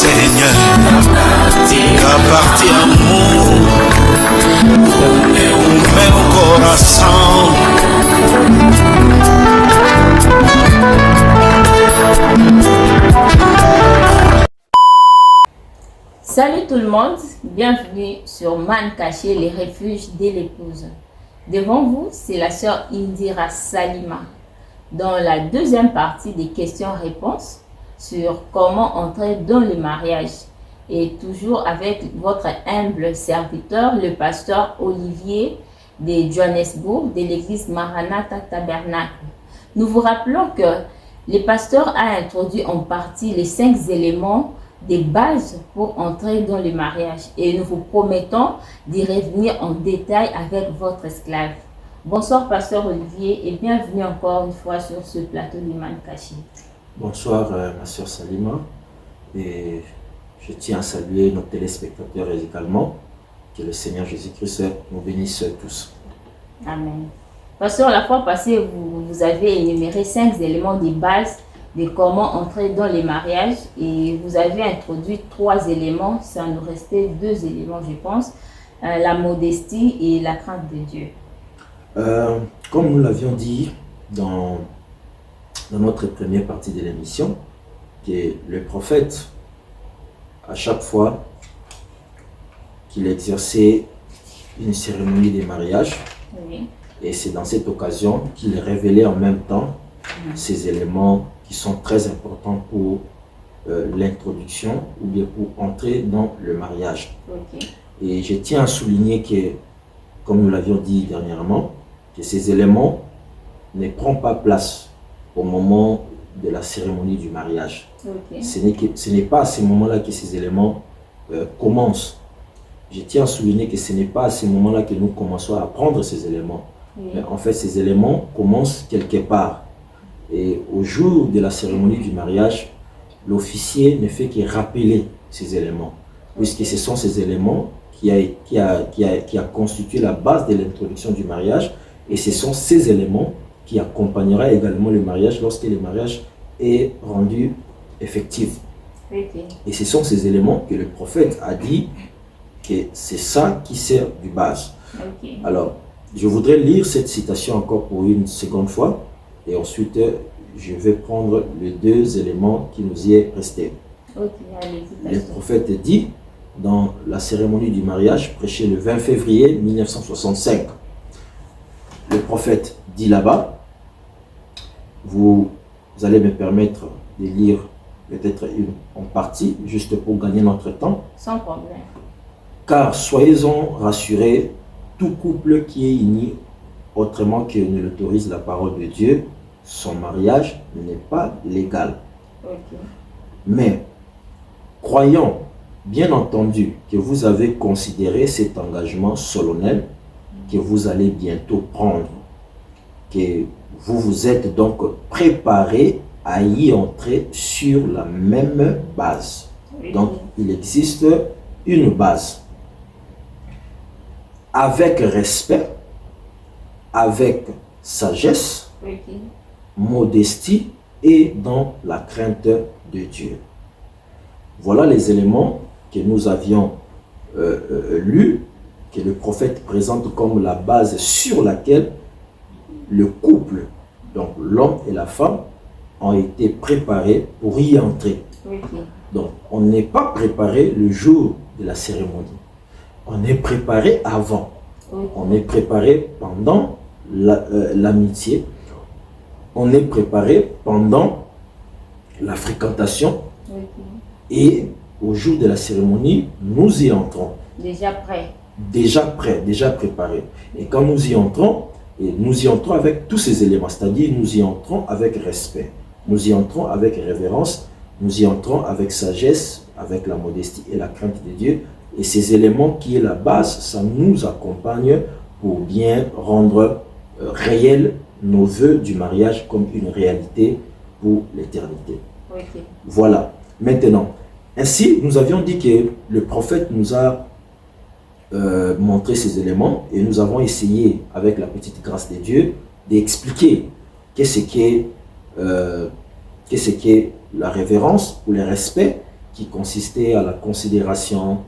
Seigneur, appartient à nous, meu coração. Salut tout le monde, bienvenue sur Man Caché, les refuges de l'épouse. Devant vous, c'est la sœur Indira Salima. Dans la deuxième partie des questions-réponses sur comment entrer dans le mariage. Et toujours avec votre humble serviteur, le pasteur Olivier de Johannesburg, de l'église Maranatha Tabernacle. Nous vous rappelons que le pasteur a introduit en partie les 5 éléments des bases pour entrer dans le mariage. Et nous vous promettons d'y revenir en détail avec votre esclave. Bonsoir, pasteur Olivier, et bienvenue encore une fois sur ce plateau du Man Caché. Bonsoir, ma sœur Salima, et je tiens à saluer nos téléspectateurs également. Que le Seigneur Jésus-Christ nous bénisse tous. Amen. Pasteur, la fois passée, vous avez énuméré 5 éléments de base de comment entrer dans les mariages et vous avez introduit 3 éléments, ça nous restait 2 éléments, je pense, la modestie et la crainte de Dieu. Comme nous l'avions dit dans notre première partie de l'émission, que le prophète, à chaque fois qu'il exerçait une cérémonie de mariage, oui. Et c'est dans cette occasion qu'il révélait en même temps ces éléments qui sont très importants pour l'introduction ou bien pour entrer dans le mariage. Okay. Et je tiens à souligner que, comme nous l'avions dit dernièrement, que ces éléments ne prennent pas place au moment de la cérémonie du mariage. Okay. Ce n'est pas à ce moment-là que ces éléments commencent. Je tiens à souligner que ce n'est pas à ce moment-là que nous commençons à apprendre ces éléments. Oui. Mais en fait, ces éléments commencent quelque part. Et au jour de la cérémonie du mariage, l'officier ne fait que rappeler ces éléments, puisque ce sont ces éléments qui a constitué la base de l'introduction du mariage, et ce sont ces éléments qui accompagnera également le mariage lorsque le mariage est rendu effectif. Okay. Et ce sont ces éléments que le prophète a dit que c'est ça qui sert de base. Okay. Alors, je voudrais lire cette citation encore pour une seconde fois, et ensuite je vais prendre les 2 éléments qui nous y est resté. Okay, le prophète dit dans la cérémonie du mariage prêchée le 20 février 1965. Le prophète dit là-bas, vous allez me permettre de lire peut-être en partie, juste pour gagner notre temps. Sans problème. Car soyez-en rassurés, tout couple qui est uni autrement que ne l'autorise la parole de Dieu, son mariage n'est pas légal. Okay. Mais, croyons bien entendu que vous avez considéré cet engagement solennel que vous allez bientôt prendre, que vous vous êtes donc préparé à y entrer sur la même base. Oui. Donc, il existe une base. Avec respect, avec sagesse, okay. Modestie et dans la crainte de Dieu. Voilà les éléments que nous avions lus, que le prophète présente comme la base sur laquelle le couple, donc l'homme et la femme, ont été préparés pour y entrer. Okay. Donc, on n'est pas préparé le jour de la cérémonie. On est préparé avant. Okay. On est préparé pendant l'amitié. On est préparé pendant la fréquentation. Okay. Et au jour de la cérémonie, nous y entrons. Déjà prêt. Déjà prêt, déjà préparé. Et quand nous y entrons avec tous ces éléments, c'est-à-dire nous y entrons avec respect, nous y entrons avec révérence, nous y entrons avec sagesse, avec la modestie et la crainte de Dieu. Et ces éléments qui est la base, ça nous accompagne pour bien rendre réel nos vœux du mariage comme une réalité pour l'éternité. Okay. Voilà. Maintenant, ainsi, nous avions dit que le prophète nous a montré ces éléments et nous avons essayé, avec la petite grâce de Dieu, d'expliquer qu'est-ce qu'est la révérence ou le respect qui consistait à la considération,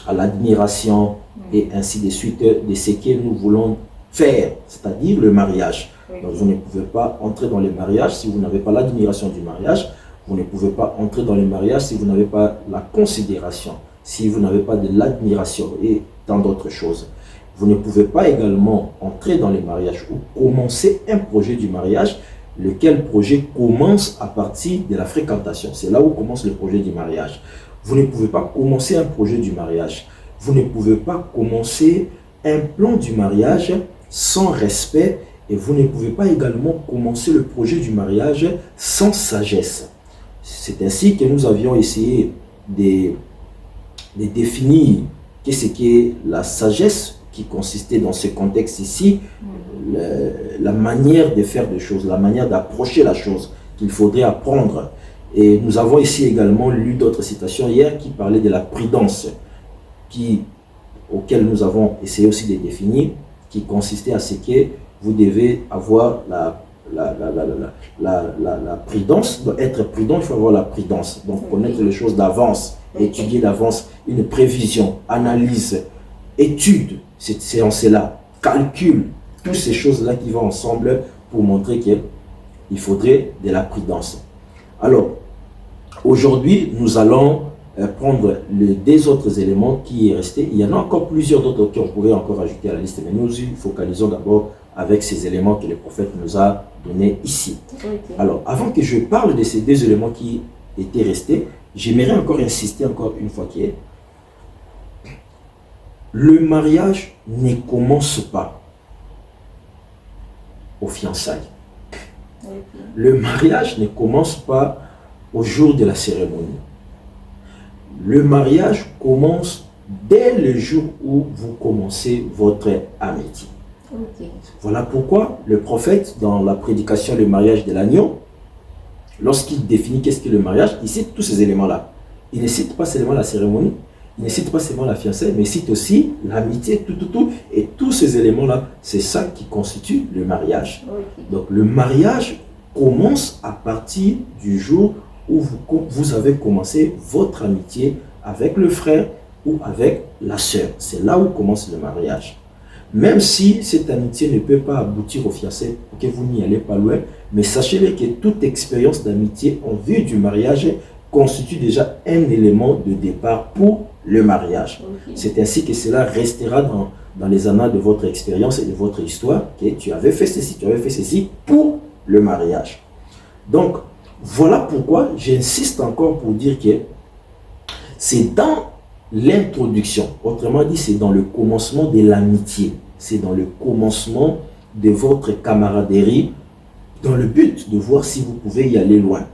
à l'admiration et ainsi de suite de ce que nous voulons faire, c'est-à-dire le mariage. Donc vous ne pouvez pas entrer dans le mariage si vous n'avez pas l'admiration du mariage. Vous ne pouvez pas entrer dans le mariage si vous n'avez pas la considération, si vous n'avez pas de l'admiration et tant d'autres choses. Vous ne pouvez pas également entrer dans le mariage ou commencer un projet du mariage, lequel projet commence à partir de la fréquentation. C'est là où commence le projet du mariage. Vous ne pouvez pas commencer un projet du mariage. Vous ne pouvez pas commencer un plan du mariage sans respect et vous ne pouvez pas également commencer le projet du mariage sans sagesse. C'est ainsi que nous avions essayé de définir qu'est-ce qu'est la sagesse qui consistait dans ce contexte ici, la manière de faire des choses, la manière d'approcher la chose qu'il faudrait apprendre. Et nous avons ici également lu d'autres citations hier qui parlaient de la prudence, auquel nous avons essayé aussi de définir, qui consistait à ce que vous devez avoir la prudence. Pour être prudent, il faut avoir la prudence. Donc connaître les choses d'avance, étudier d'avance, une prévision, analyse, étude, c'est en cela, calcul, toutes ces choses-là qui vont ensemble pour montrer qu'il faudrait de la prudence. Alors, aujourd'hui, nous allons prendre les deux autres éléments qui est resté. Il y en a encore plusieurs d'autres qu'on pourrait encore ajouter à la liste, mais nous nous focalisons d'abord avec ces éléments que le prophète nous a donnés ici. Alors, avant que je parle de ces deux éléments qui étaient restés, j'aimerais encore insister encore une fois que le mariage ne commence pas aux fiançailles. Le mariage ne commence pas au jour de la cérémonie. Le mariage commence dès le jour où vous commencez votre amitié. Voilà pourquoi le prophète, dans la prédication Le mariage de l'agneau, lorsqu'il définit qu'est-ce qu'est le mariage, il cite tous ces éléments-là. Il ne cite pas seulement la cérémonie, il ne cite pas seulement la fiançailles, mais il cite aussi l'amitié, tout. Et tous ces éléments-là, c'est ça qui constitue le mariage. Donc le mariage commence à partir du jour où vous avez commencé votre amitié avec le frère ou avec la sœur. C'est là où commence le mariage. Même si cette amitié ne peut pas aboutir au fiancé, que vous n'y allez pas loin, mais sachez que toute expérience d'amitié en vue du mariage constitue déjà un élément de départ pour le mariage. C'est ainsi que cela restera dans les annales de votre expérience et de votre histoire, que tu avais fait ceci pour le mariage. Donc, voilà pourquoi j'insiste encore pour dire que c'est dans l'introduction, autrement dit, c'est dans le commencement de l'amitié, c'est dans le commencement de votre camaraderie, dans le but de voir si vous pouvez y aller loin.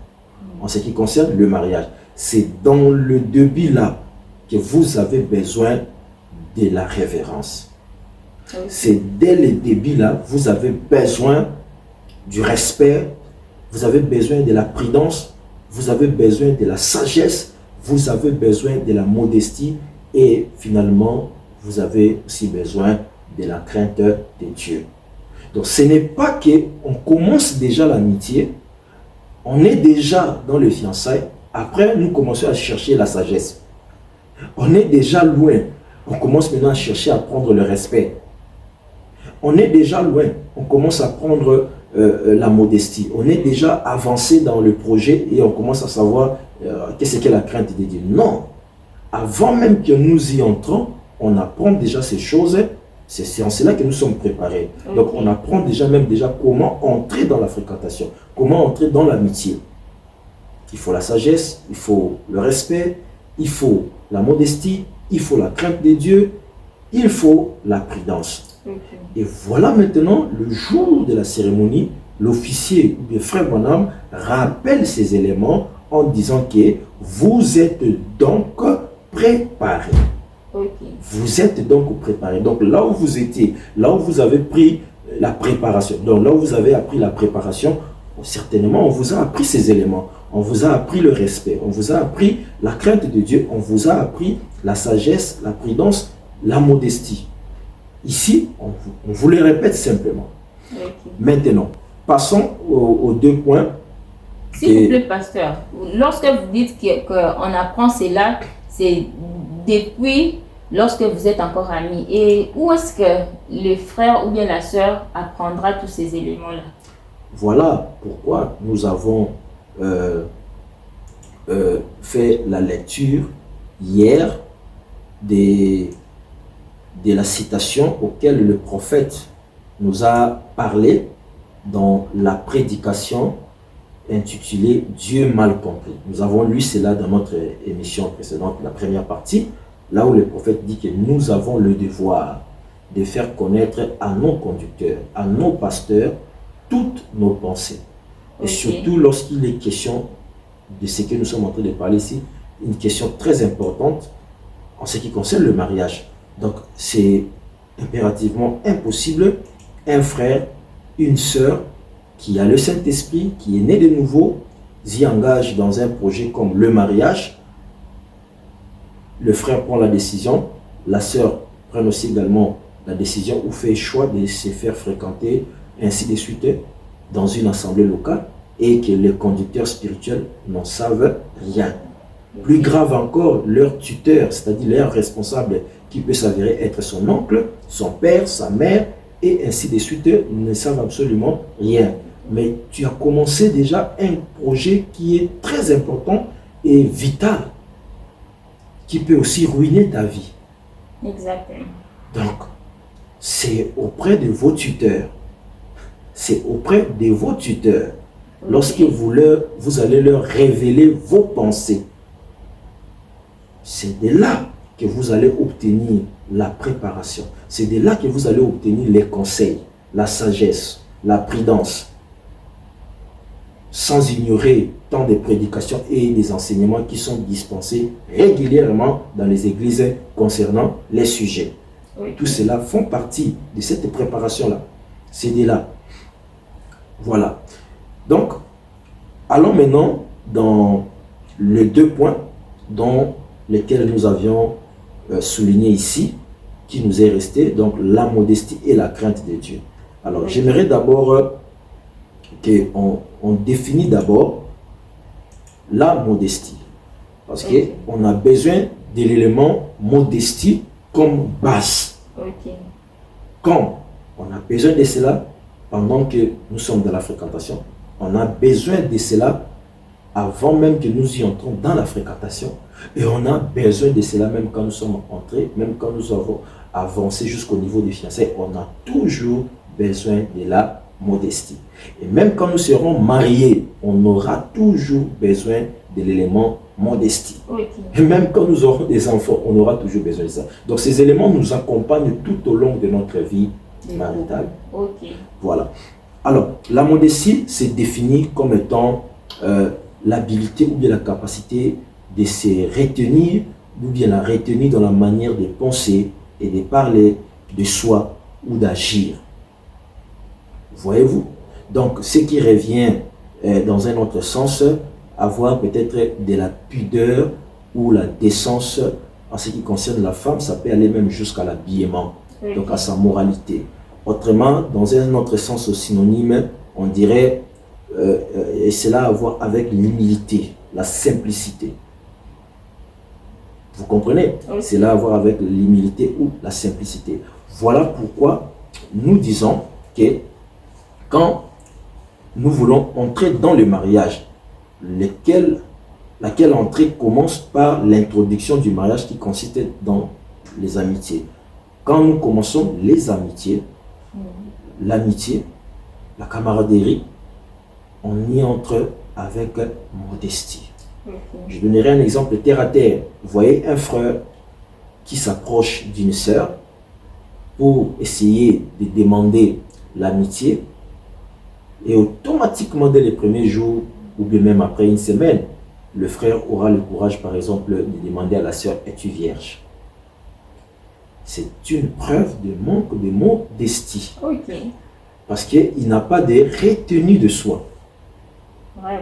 En ce qui concerne le mariage, c'est dans le début là que vous avez besoin de la révérence. C'est dès le début là, vous avez besoin du respect, vous avez besoin de la prudence, vous avez besoin de la sagesse, vous avez besoin de la modestie et finalement, vous avez aussi besoin de la crainte de Dieu. Donc, ce n'est pas qu'on commence déjà l'amitié, on est déjà dans le fiançailles, après nous commençons à chercher la sagesse. On est déjà loin, on commence maintenant à chercher à prendre le respect. On est déjà loin, on commence à prendre la modestie. On est déjà avancé dans le projet et on commence à savoir qu'est-ce qu'est la crainte de Dieu. Non, avant même que nous y entrons, on apprend déjà ces choses. C'est en cela que nous sommes préparés. Donc on apprend déjà comment entrer dans la fréquentation, comment entrer dans l'amitié. Il faut la sagesse, il faut le respect, il faut la modestie, il faut la crainte de Dieu, il faut la prudence. Et voilà maintenant le jour de la cérémonie, l'officier ou le frère Branham rappelle ces éléments en disant que vous êtes donc préparés. Vous êtes donc préparés. Donc là où vous étiez, là où vous avez pris la préparation, donc là où vous avez appris la préparation, certainement on vous a appris ces éléments. On vous a appris le respect, on vous a appris la crainte de Dieu, on vous a appris la sagesse, la prudence, la modestie. Ici, on vous les répète simplement. Maintenant, passons aux deux points S'il vous plaît, pasteur, lorsque vous dites qu'on apprend cela, c'est depuis lorsque vous êtes encore amis. Et où est-ce que le frère ou bien la sœur apprendra tous ces éléments-là? Voilà pourquoi nous avons fait la lecture hier de la citation auquel le prophète nous a parlé dans la prédication intitulée Dieu mal compris. Nous avons lu cela dans notre émission précédente, la première partie, là où le prophète dit que nous avons le devoir de faire connaître à nos conducteurs, à nos pasteurs, toutes nos pensées. Et surtout lorsqu'il est question de ce que nous sommes en train de parler ici, une question très importante en ce qui concerne le mariage. Donc c'est impérativement impossible un frère, une sœur qui a le Saint-Esprit, qui est né de nouveau, s'y engage dans un projet comme le mariage. Le frère prend la décision, la sœur prend aussi également la décision ou fait le choix de se faire fréquenter, ainsi de suite, dans une assemblée locale, et que les conducteurs spirituels n'en savent rien. Plus grave encore, leur tuteur, c'est-à-dire leur responsable, qui peut s'avérer être son oncle, son père, sa mère, et ainsi de suite, ne savent absolument rien. Mais tu as commencé déjà un projet qui est très important et vital, qui peut aussi ruiner ta vie. Exactement. Donc, c'est auprès de vos tuteurs. C'est auprès de vos tuteurs. Lorsque vous allez leur révéler vos pensées, c'est de là que vous allez obtenir la préparation. C'est de là que vous allez obtenir les conseils, la sagesse, la prudence, sans ignorer tant de prédications et des enseignements qui sont dispensés régulièrement dans les églises concernant les sujets. Oui. Tout cela font partie de cette préparation-là. C'est de là. Voilà. Donc, allons maintenant dans les deux points dans lesquels nous avions souligné ici, qui nous est resté, donc la modestie et la crainte de Dieu. Alors, oui. J'aimerais d'abord qu'on définisse d'abord la modestie. Parce qu'on a besoin de l'élément modestie comme base. Okay. Quand on a besoin de cela, pendant que nous sommes dans la fréquentation, on a besoin de cela avant même que nous y entrons dans la fréquentation. Et on a besoin de cela même quand nous sommes entrés, même quand nous avons avancé jusqu'au niveau des fiançailles. On a toujours besoin de la modestie. Et même quand nous serons mariés, on aura toujours besoin de l'élément modestie. Okay. Et même quand nous aurons des enfants, on aura toujours besoin de ça. Donc ces éléments nous accompagnent tout au long de notre vie maritale. Okay. Voilà. Alors, la modestie, c'est défini comme étant l'habilité ou bien la capacité de se retenir ou bien la retenir dans la manière de penser et de parler de soi ou d'agir. Voyez-vous? Donc, ce qui revient dans un autre sens, avoir peut-être de la pudeur ou la décence en ce qui concerne la femme, ça peut aller même jusqu'à l'habillement, donc à sa moralité. Autrement, dans un autre sens synonyme, on dirait, et cela a à voir avec l'humilité, la simplicité. Vous comprenez? C'est là à voir avec l'humilité ou la simplicité. Voilà pourquoi nous disons que quand nous voulons entrer dans le mariage, laquelle entrée commence par l'introduction du mariage qui consiste dans les amitiés. Quand nous commençons les amitiés, l'amitié, la camaraderie, on y entre avec modestie. Je donnerai un exemple terre à terre. Vous voyez un frère qui s'approche d'une sœur pour essayer de demander l'amitié et automatiquement dès les premiers jours ou bien même après une semaine, le frère aura le courage par exemple de demander à la sœur: es-tu vierge? C'est une preuve de manque de modestie. Okay. Parce qu'il n'a pas de retenue de soi. Ouais.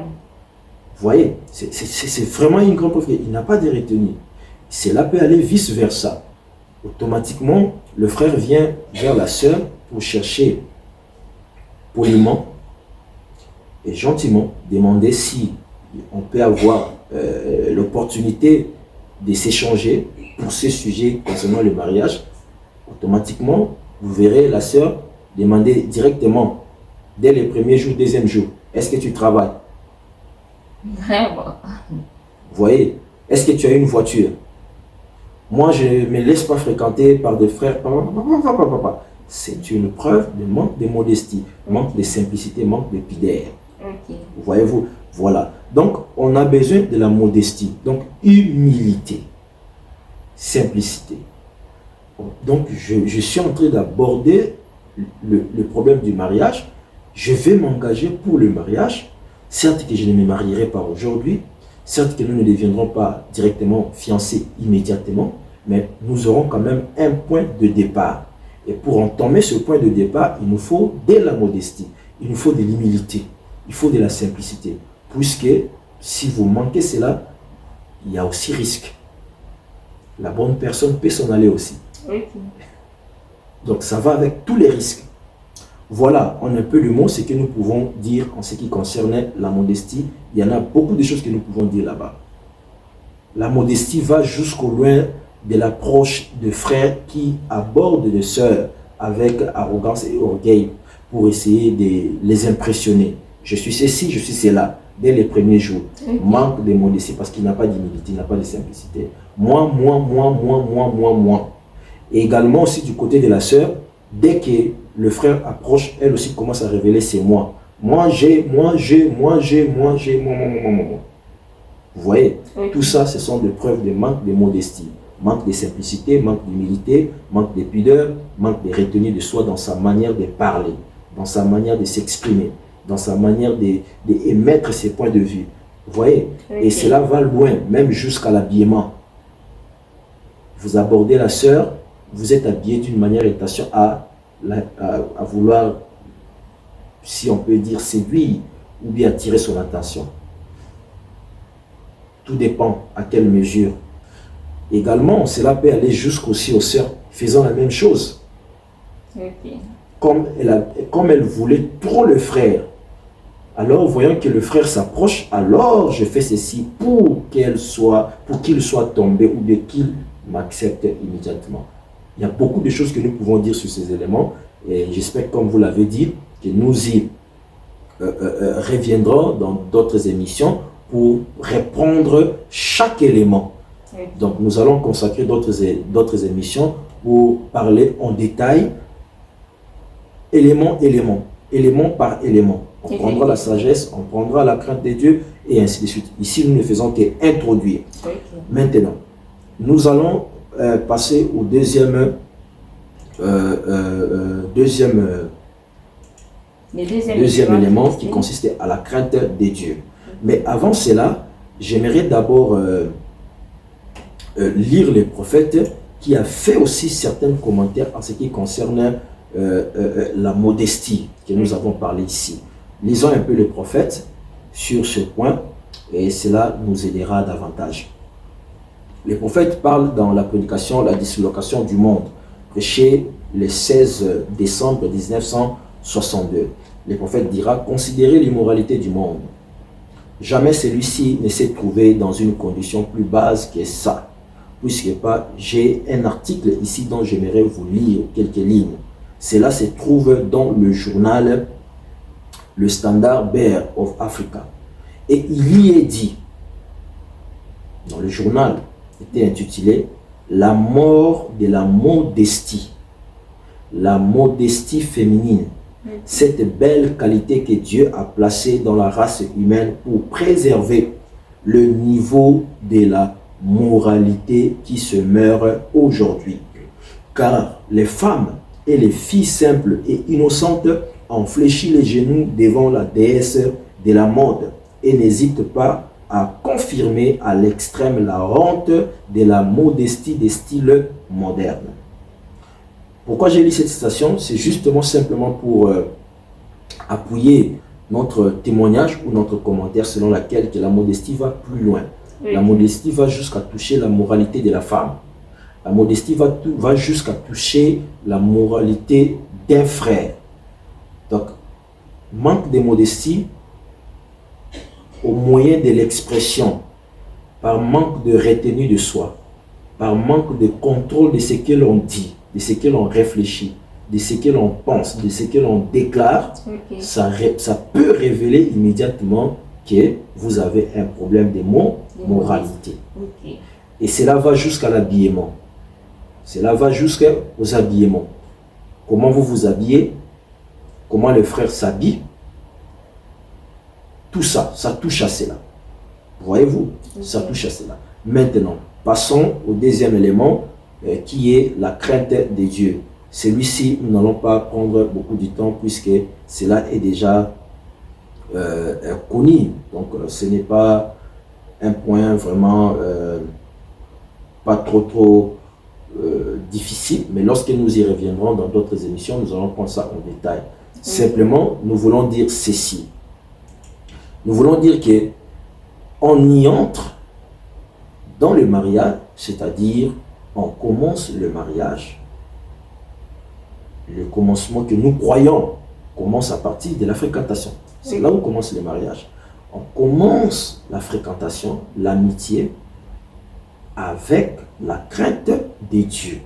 Vous voyez, c'est vraiment une grande preuve. Il n'a pas de retenue. Cela peut aller vice-versa. Automatiquement, le frère vient vers la sœur pour chercher poliment et gentiment demander si on peut avoir l'opportunité de s'échanger pour ce sujet concernant le mariage. Automatiquement, vous verrez la sœur demander directement, dès le premier jour, deuxième jour, est-ce que tu travailles? Vraiment. Vous voyez, est-ce que tu as une voiture? Moi, je ne me laisse pas fréquenter par des frères. C'est une preuve de manque de modestie, manque de simplicité, manque de pudeur. Ok. Voyez-vous, voilà. Donc, on a besoin de la modestie. Donc, humilité, simplicité. Donc, je suis en train d'aborder le problème du mariage. Je vais m'engager pour le mariage. Certes que je ne me marierai pas aujourd'hui. Certes que nous ne deviendrons pas directement fiancés immédiatement. Mais nous aurons quand même un point de départ. Et pour entamer ce point de départ, il nous faut de la modestie. Il nous faut de l'humilité. Il faut de la simplicité. Puisque si vous manquez cela, il y a aussi risque. La bonne personne peut s'en aller aussi. Ok. Donc ça va avec tous les risques. Voilà, en un peu le mot, ce que nous pouvons dire en ce qui concerne la modestie. Il y en a beaucoup de choses que nous pouvons dire là-bas. La modestie va jusqu'au loin de l'approche de frères qui abordent des sœurs avec arrogance et orgueil pour essayer de les impressionner. Je suis ceci, je suis cela, dès les premiers jours. Manque de modestie parce qu'il n'a pas d'humilité, il n'a pas de simplicité. Moi. Et également aussi du côté de la sœur, dès que le frère approche, elle aussi commence à révéler ses moi. Moi. Vous voyez, tout ça, ce sont des preuves de manque de modestie, manque de simplicité, manque d'humilité, manque de pudeur, manque de retenue de soi dans sa manière de parler, dans sa manière de s'exprimer, dans sa manière d'émettre ses points de vue. Vous voyez, et cela va loin, même jusqu'à l'habillement. Vous abordez la sœur, vous êtes habillé d'une manière d'intention à vouloir, si on peut dire, séduire ou bien attirer son attention. Tout dépend à quelle mesure. Également, cela peut aller jusqu'aussi aux sœurs faisant la même chose. Ok. Comme elle voulait trop le frère. Alors, voyant que le frère s'approche, alors je fais ceci pour qu'il soit tombé ou bien qu'il m'accepte immédiatement. Il y a beaucoup de choses que nous pouvons dire sur ces éléments et j'espère, comme vous l'avez dit, que nous y reviendrons dans d'autres émissions pour répondre chaque élément. Donc, nous allons consacrer d'autres émissions pour parler en détail, élément par élément. On prendra la sagesse, on prendra la crainte de Dieu et ainsi de suite. Ici, nous ne faisons qu'introduire. Maintenant, nous allons passer au deuxième élément qui consiste à la crainte de Dieu. Mais avant cela, j'aimerais d'abord lire les prophètes qui a fait aussi certains commentaires en ce qui concerne la modestie que nous avons parlé ici. Lisons un peu les prophètes sur ce point et cela nous aidera davantage. Les prophètes parlent dans la prédication La dislocation du monde, prêché le 16 décembre 1962. Les prophètes dira « Considérez l'immoralité du monde. Jamais celui-ci ne s'est trouvé dans une condition plus basse que ça. Puisque pas, j'ai un article ici dont j'aimerais vous lire quelques lignes. Cela se trouve dans le journal Le Standard Bearer of Africa. Et il y est dit, dans le journal, était intitulé « La mort de la modestie ». La modestie féminine. Cette belle qualité que Dieu a placée dans la race humaine pour préserver le niveau de la moralité qui se meurt aujourd'hui. Car les femmes et les filles simples et innocentes ont fléchi les genoux devant la déesse de la mode et n'hésitent pas à confirmer à l'extrême la honte de la modestie des styles modernes. Pourquoi j'ai lu cette citation? C'est justement simplement pour appuyer notre témoignage ou notre commentaire selon laquelle que la modestie va plus loin. La modestie va jusqu'à toucher la moralité de la femme. La modestie va jusqu'à toucher la moralité d'un frère. Donc, manque de modestie au moyen de l'expression, par manque de retenue de soi, par manque de contrôle de ce que l'on dit, de ce que l'on réfléchit, de ce que l'on pense, de ce que l'on déclare, ça peut révéler immédiatement que vous avez un problème de moralité. Et cela va jusqu'à l'habillement. Cela va jusqu'aux habillements. Comment vous vous habillez, comment les frères s'habillent, tout ça, ça touche à cela. Voyez-vous, ça touche à cela. Maintenant, passons au deuxième élément qui est la crainte de Dieu. Celui-ci, nous n'allons pas prendre beaucoup de temps puisque cela est déjà connu. Donc, ce n'est pas un point vraiment pas trop difficile, mais lorsque nous y reviendrons dans d'autres émissions, nous allons prendre ça en détail. Simplement, nous voulons dire ceci. Nous voulons dire que on y entre dans le mariage, c'est-à-dire on commence le mariage. Le commencement que nous croyons commence à partir de la fréquentation. C'est là où commence le mariage. On commence la fréquentation, l'amitié, avec la crainte de Dieu.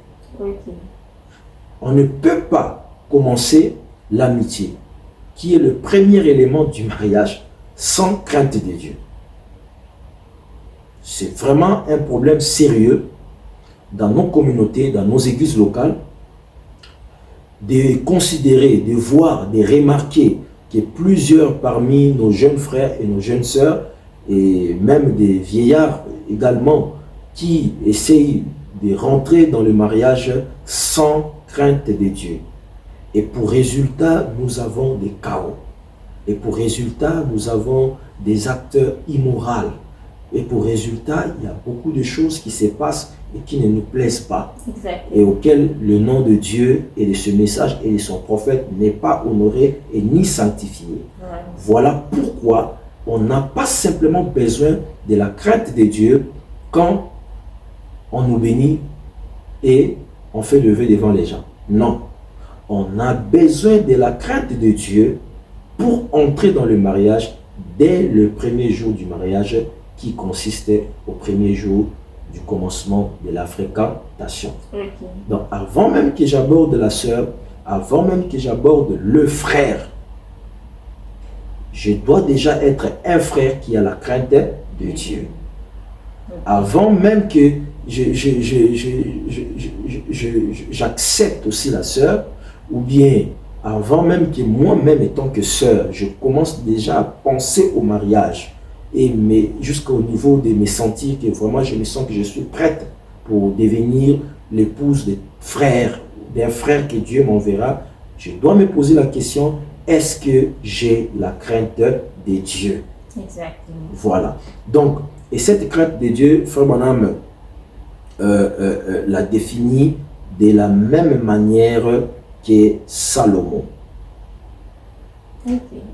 On ne peut pas commencer l'amitié, qui est le premier élément du mariage, sans crainte de Dieu. C'est vraiment un problème sérieux dans nos communautés, dans nos églises locales, de considérer, de voir, de remarquer que plusieurs parmi nos jeunes frères et nos jeunes sœurs, et même des vieillards également, qui essayent de rentrer dans le mariage sans crainte de Dieu. Et pour résultat, nous avons des chaos. Et pour résultat, nous avons des actes immoraux. Et pour résultat, il y a beaucoup de choses qui se passent et qui ne nous plaisent pas. Et auxquelles le nom de Dieu et de ce message et de son prophète n'est pas honoré et ni sanctifié. Voilà pourquoi on n'a pas simplement besoin de la crainte de Dieu quand on nous bénit et on fait lever devant les gens. Non. On a besoin de la crainte de Dieu pour entrer dans le mariage dès le premier jour du mariage qui consistait au premier jour du commencement de la fréquentation. Donc avant même que j'aborde la sœur, avant même que j'aborde le frère, je dois déjà être un frère qui a la crainte de Dieu. Avant même que j'accepte aussi la sœur, ou bien avant même que moi-même étant que sœur, je commence déjà à penser au mariage et jusqu'au niveau de me sentir que vraiment je me sens que je suis prête pour devenir l'épouse d'un frère que Dieu m'enverra, je dois me poser la question, est-ce que j'ai la crainte de Dieu? Exactement. Voilà. Donc, et cette crainte de Dieu, Frère Branham la définit de la même manière que Salomon.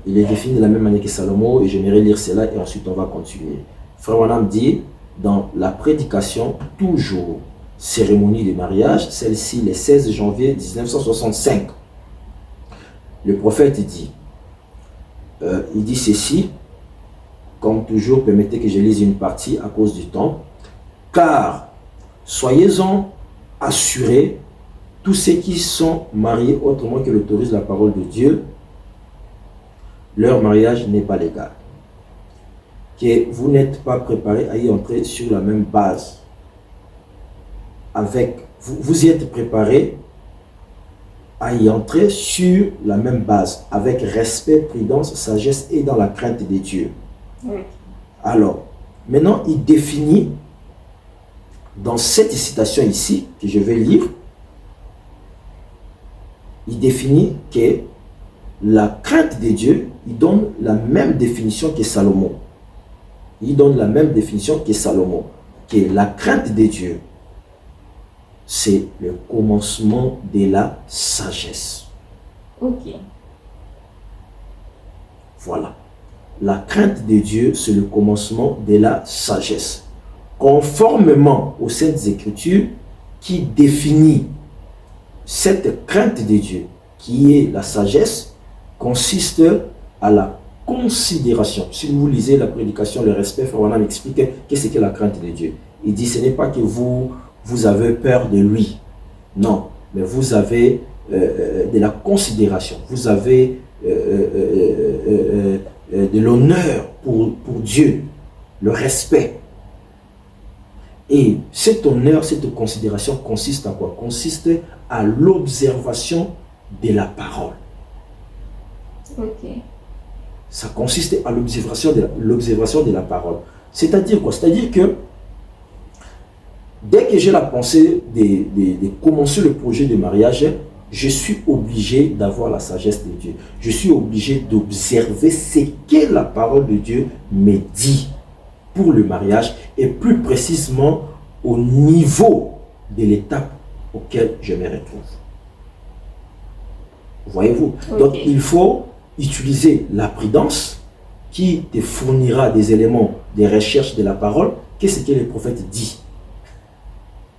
Il est défini de la même manière que Salomon et j'aimerais lire cela et ensuite on va continuer. Frère Branham dit dans la prédication, toujours cérémonie de mariage, celle-ci le 16 janvier 1965. Le prophète dit, il dit ceci, comme toujours, permettez que je lise une partie à cause du temps, car soyez-en assurés, tous ceux qui sont mariés autrement que l'autorise la parole de Dieu, leur mariage n'est pas légal. Que vous n'êtes pas préparés à y entrer sur la même base. Vous y êtes préparés à y entrer sur la même base, avec respect, prudence, sagesse et dans la crainte de Dieu. Alors, maintenant, il définit dans cette citation ici, que je vais lire, il définit que la crainte de Dieu, il donne la même définition que Salomon. Il donne la même définition que Salomon. Que la crainte de Dieu, c'est le commencement de la sagesse. Voilà. La crainte de Dieu, c'est le commencement de la sagesse. Conformément aux Saintes Écritures qui définit cette crainte de Dieu, qui est la sagesse, consiste à la considération. Si vous lisez la prédication, le respect, Frère Branham explique qu'est-ce que la crainte de Dieu. Il dit, ce n'est pas que vous avez peur de lui. Non, mais vous avez de la considération. Vous avez de l'honneur pour Dieu, le respect. Et cet honneur, cette considération consiste à quoi? Consiste à l'observation de la parole. Ok. Ça consiste à l'observation de la parole. C'est-à-dire quoi? C'est-à-dire que dès que j'ai la pensée de commencer le projet de mariage, je suis obligé d'avoir la sagesse de Dieu. Je suis obligé d'observer ce que la parole de Dieu me dit pour le mariage et plus précisément au niveau de l'étape auquel je me retrouve. Voyez-vous? Okay. Donc il faut utiliser la prudence qui te fournira des éléments de recherche de la parole. Qu'est-ce que les prophètes disent?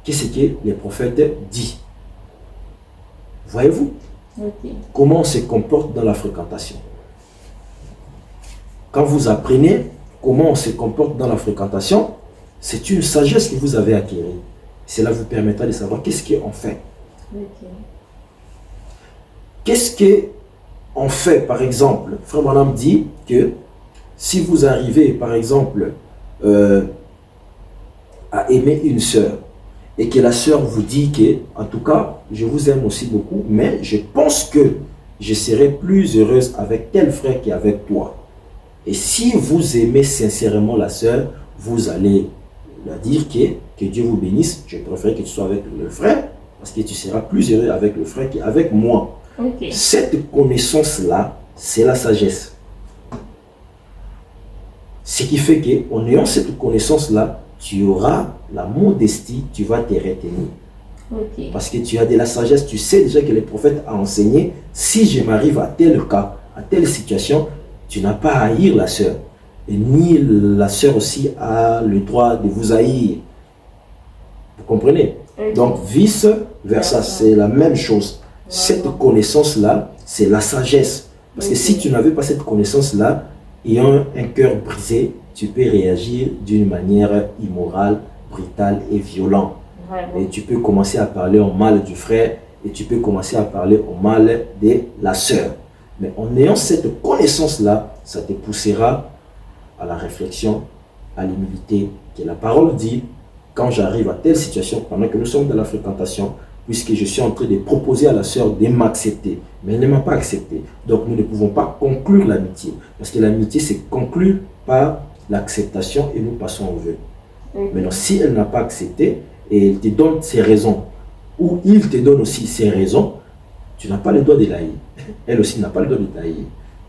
Qu'est-ce que les prophètes disent? Voyez-vous? Okay. Comment on se comporte dans la fréquentation? Quand vous apprenez comment on se comporte dans la fréquentation, c'est une sagesse que vous avez acquise. Cela vous permettra de savoir qu'est-ce qu'on fait. Okay. Qu'est-ce qu'on fait, par exemple? Frère Branham dit que si vous arrivez, par exemple, à aimer une sœur, et que la sœur vous dit que, en tout cas, je vous aime aussi beaucoup, mais je pense que je serai plus heureuse avec tel frère qu'avec toi. Et si vous aimez sincèrement la sœur, vous allez leur dire que Dieu vous bénisse, je préfère que tu sois avec le frère, parce que tu seras plus heureux avec le frère qu'avec moi. Okay. Cette connaissance-là, c'est la sagesse. Ce qui fait qu'en ayant cette connaissance-là, tu auras la modestie, tu vas te retenir. Okay. Parce que tu as de la sagesse, tu sais déjà que le prophète a enseigné, si je m'arrive à tel cas, à telle situation, tu n'as pas à haïr la sœur. Et ni la sœur aussi a le droit de vous haïr. Vous comprenez? Okay. Donc, vice-versa, c'est la même chose. Cette connaissance-là, c'est la sagesse. Parce que si tu n'avais pas cette connaissance-là, ayant un cœur brisé, tu peux réagir d'une manière immorale, brutale et violente. Vraiment. Et tu peux commencer à parler en mal du frère et tu peux commencer à parler en mal de la sœur. Mais en ayant cette connaissance-là, ça te poussera à la réflexion, à l'humilité, que la parole dit, quand j'arrive à telle situation, pendant que nous sommes dans la fréquentation, puisque je suis en train de proposer à la sœur de m'accepter, mais elle ne m'a pas accepté. Donc nous ne pouvons pas conclure l'amitié, parce que l'amitié c'est conclu par l'acceptation et nous passons au vœu. Okay. Maintenant, si elle n'a pas accepté et elle te donne ses raisons, ou il te donne aussi ses raisons, tu n'as pas le droit de l'haïr. Elle aussi n'a pas le droit de l'haïr.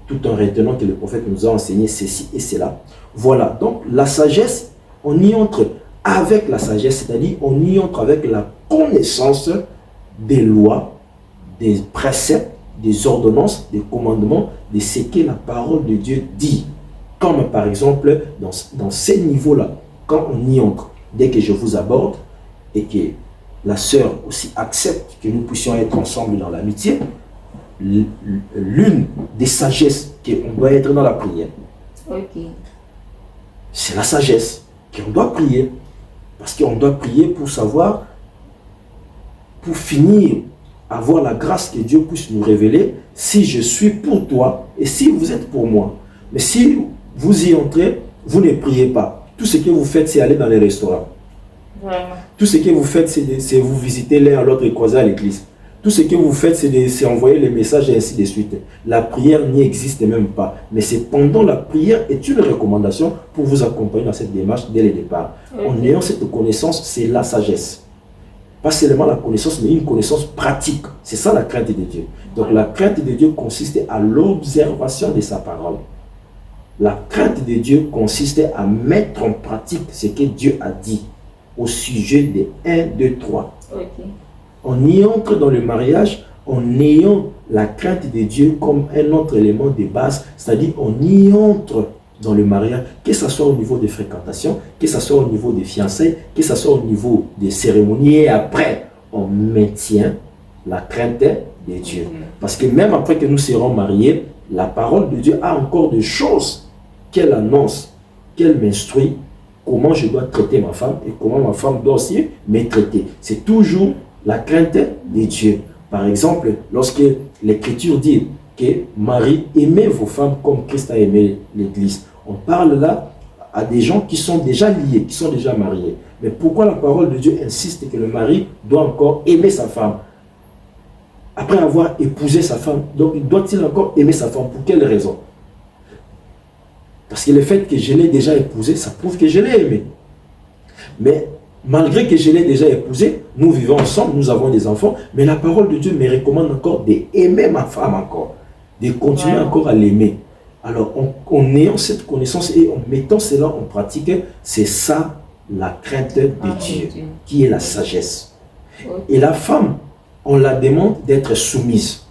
Tout en retenant que le prophète nous a enseigné ceci et cela. Voilà, donc la sagesse, on y entre avec la sagesse, c'est-à-dire on y entre avec la connaissance des lois, des préceptes, des ordonnances, des commandements, de ce que la parole de Dieu dit. Comme par exemple, dans ces niveaux-là, quand on y entre, dès que je vous aborde et que la sœur aussi accepte que nous puissions être ensemble dans l'amitié, l'une des sagesses qu'on doit être dans la prière, Okay. c'est la sagesse qu'on doit prier. Parce qu'on doit prier pour savoir, pour finir, avoir la grâce que Dieu puisse nous révéler si je suis pour toi et si vous êtes pour moi. Mais si vous y entrez, vous ne priez pas. Tout ce que vous faites, c'est aller dans les restaurants. Vraiment. Tout ce que vous faites, c'est vous visiter l'un à l'autre et croiser à l'église. Tout ce que vous faites, c'est envoyer les messages et ainsi de suite. La prière n'y existe même pas. Mais c'est pendant la prière est une recommandation pour vous accompagner dans cette démarche dès le départ. Okay. En ayant cette connaissance, c'est la sagesse. Pas seulement la connaissance, mais une connaissance pratique. C'est ça la crainte de Dieu. Donc la crainte de Dieu consiste à l'observation de sa parole. La crainte de Dieu consiste à mettre en pratique ce que Dieu a dit au sujet des 1, 2, 3. Okay. On y entre dans le mariage en ayant la crainte de Dieu comme un autre élément de base, c'est-à-dire on y entre dans le mariage, que ce soit au niveau des fréquentations, que ce soit au niveau des fiançailles, que ce soit au niveau des cérémonies, et après on maintient la crainte de Dieu. Parce que même après que nous serons mariés, la parole de Dieu a encore des choses qu'elle annonce, qu'elle m'instruit, comment je dois traiter ma femme et comment ma femme doit aussi me traiter. C'est toujours la crainte de Dieu. Par exemple, lorsque l'Écriture dit que Marie, aimez vos femmes comme Christ a aimé l'Église. On parle là à des gens qui sont déjà liés, qui sont déjà mariés. Mais pourquoi la parole de Dieu insiste que le mari doit encore aimer sa femme? Après avoir épousé sa femme, donc doit-il encore aimer sa femme? Pour quelle raison? Parce que le fait que je l'ai déjà épousée, ça prouve que je l'ai aimée. Mais malgré que je l'ai déjà épousée, nous vivons ensemble, nous avons des enfants, mais la parole de Dieu me recommande encore d'aimer ma femme encore, de continuer encore à l'aimer. Alors, en ayant cette connaissance et en mettant cela en pratique, c'est ça la crainte de Dieu, qui est la sagesse. Et la femme, on la demande d'être soumise.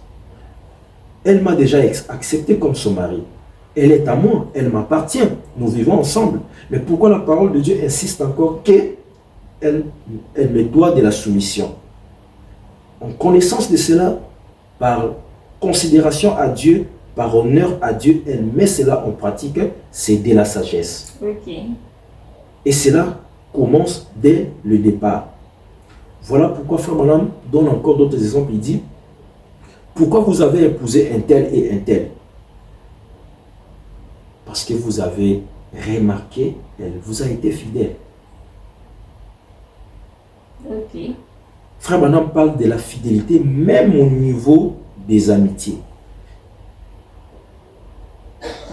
Elle m'a déjà accepté comme son mari. Elle est à moi, elle m'appartient. Nous vivons ensemble. Mais pourquoi la parole de Dieu insiste encore qu'elle me doit de la soumission? En connaissance de cela, par considération à Dieu, par honneur à Dieu, elle met cela en pratique, c'est de la sagesse. Et cela commence dès le départ. Voilà pourquoi Frère Branham donne encore d'autres exemples. Il dit, pourquoi vous avez épousé un tel et un tel? Parce que vous avez remarqué, elle vous a été fidèle. Frère Branham parle de la fidélité même au niveau des amitiés.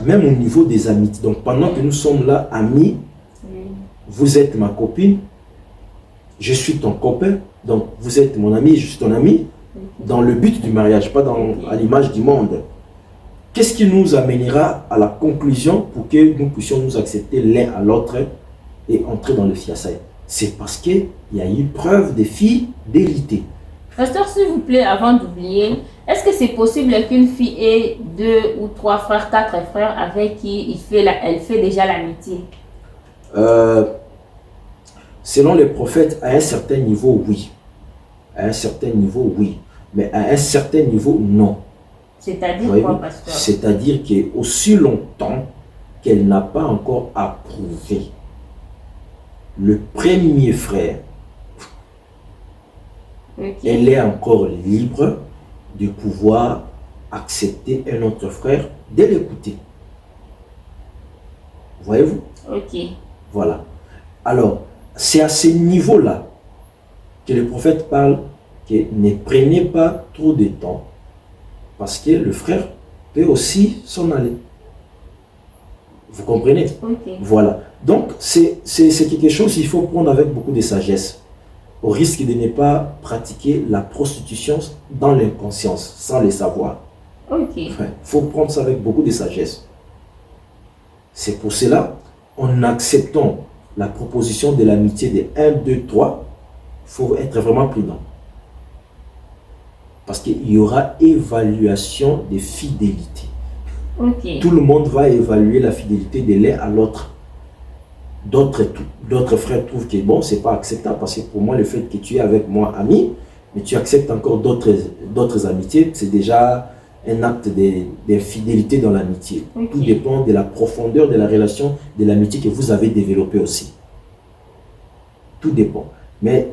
Même au niveau des amitiés. Donc pendant que nous sommes là, amis, vous êtes ma copine, je suis ton copain, donc vous êtes mon ami, je suis ton ami, dans le but du mariage, pas à l'image du monde. Qu'est-ce qui nous amènera à la conclusion pour que nous puissions nous accepter l'un à l'autre et entrer dans le fiançailles? C'est parce qu'il y a eu preuve de fidélité. Pasteur, s'il vous plaît, avant d'oublier, est-ce que c'est possible qu'une fille ait 2 ou 3 frères, 4 frères avec qui elle fait déjà l'amitié? Selon les prophètes, à un certain niveau, oui. À un certain niveau, oui. Mais à un certain niveau, non. C'est-à-dire quoi, pasteur? C'est-à-dire qu'aussi longtemps qu'elle n'a pas encore approuvé le premier frère, elle est encore libre de pouvoir accepter un autre frère, de l'écouter. Voyez-vous? Voilà. Alors, c'est à ce niveau-là que le prophète parle que ne prenez pas trop de temps parce que le frère peut aussi s'en aller. Vous comprenez? Voilà. Donc, c'est quelque chose qu'il faut prendre avec beaucoup de sagesse, au risque de ne pas pratiquer la prostitution dans l'inconscience, sans le savoir. Il faut prendre ça avec beaucoup de sagesse. C'est pour cela, en acceptant la proposition de l'amitié de 1, 2, 3, il faut être vraiment prudent. Parce qu'il y aura évaluation de fidélité. Tout le monde va évaluer la fidélité de l'un à l'autre. D'autres frères trouvent que bon, c'est pas acceptable parce que pour moi, le fait que tu es avec moi ami, mais tu acceptes encore d'autres amitiés, c'est déjà un acte d'infidélité dans l'amitié. Tout dépend de la profondeur de la relation, de l'amitié que vous avez développée aussi. Tout dépend. Mais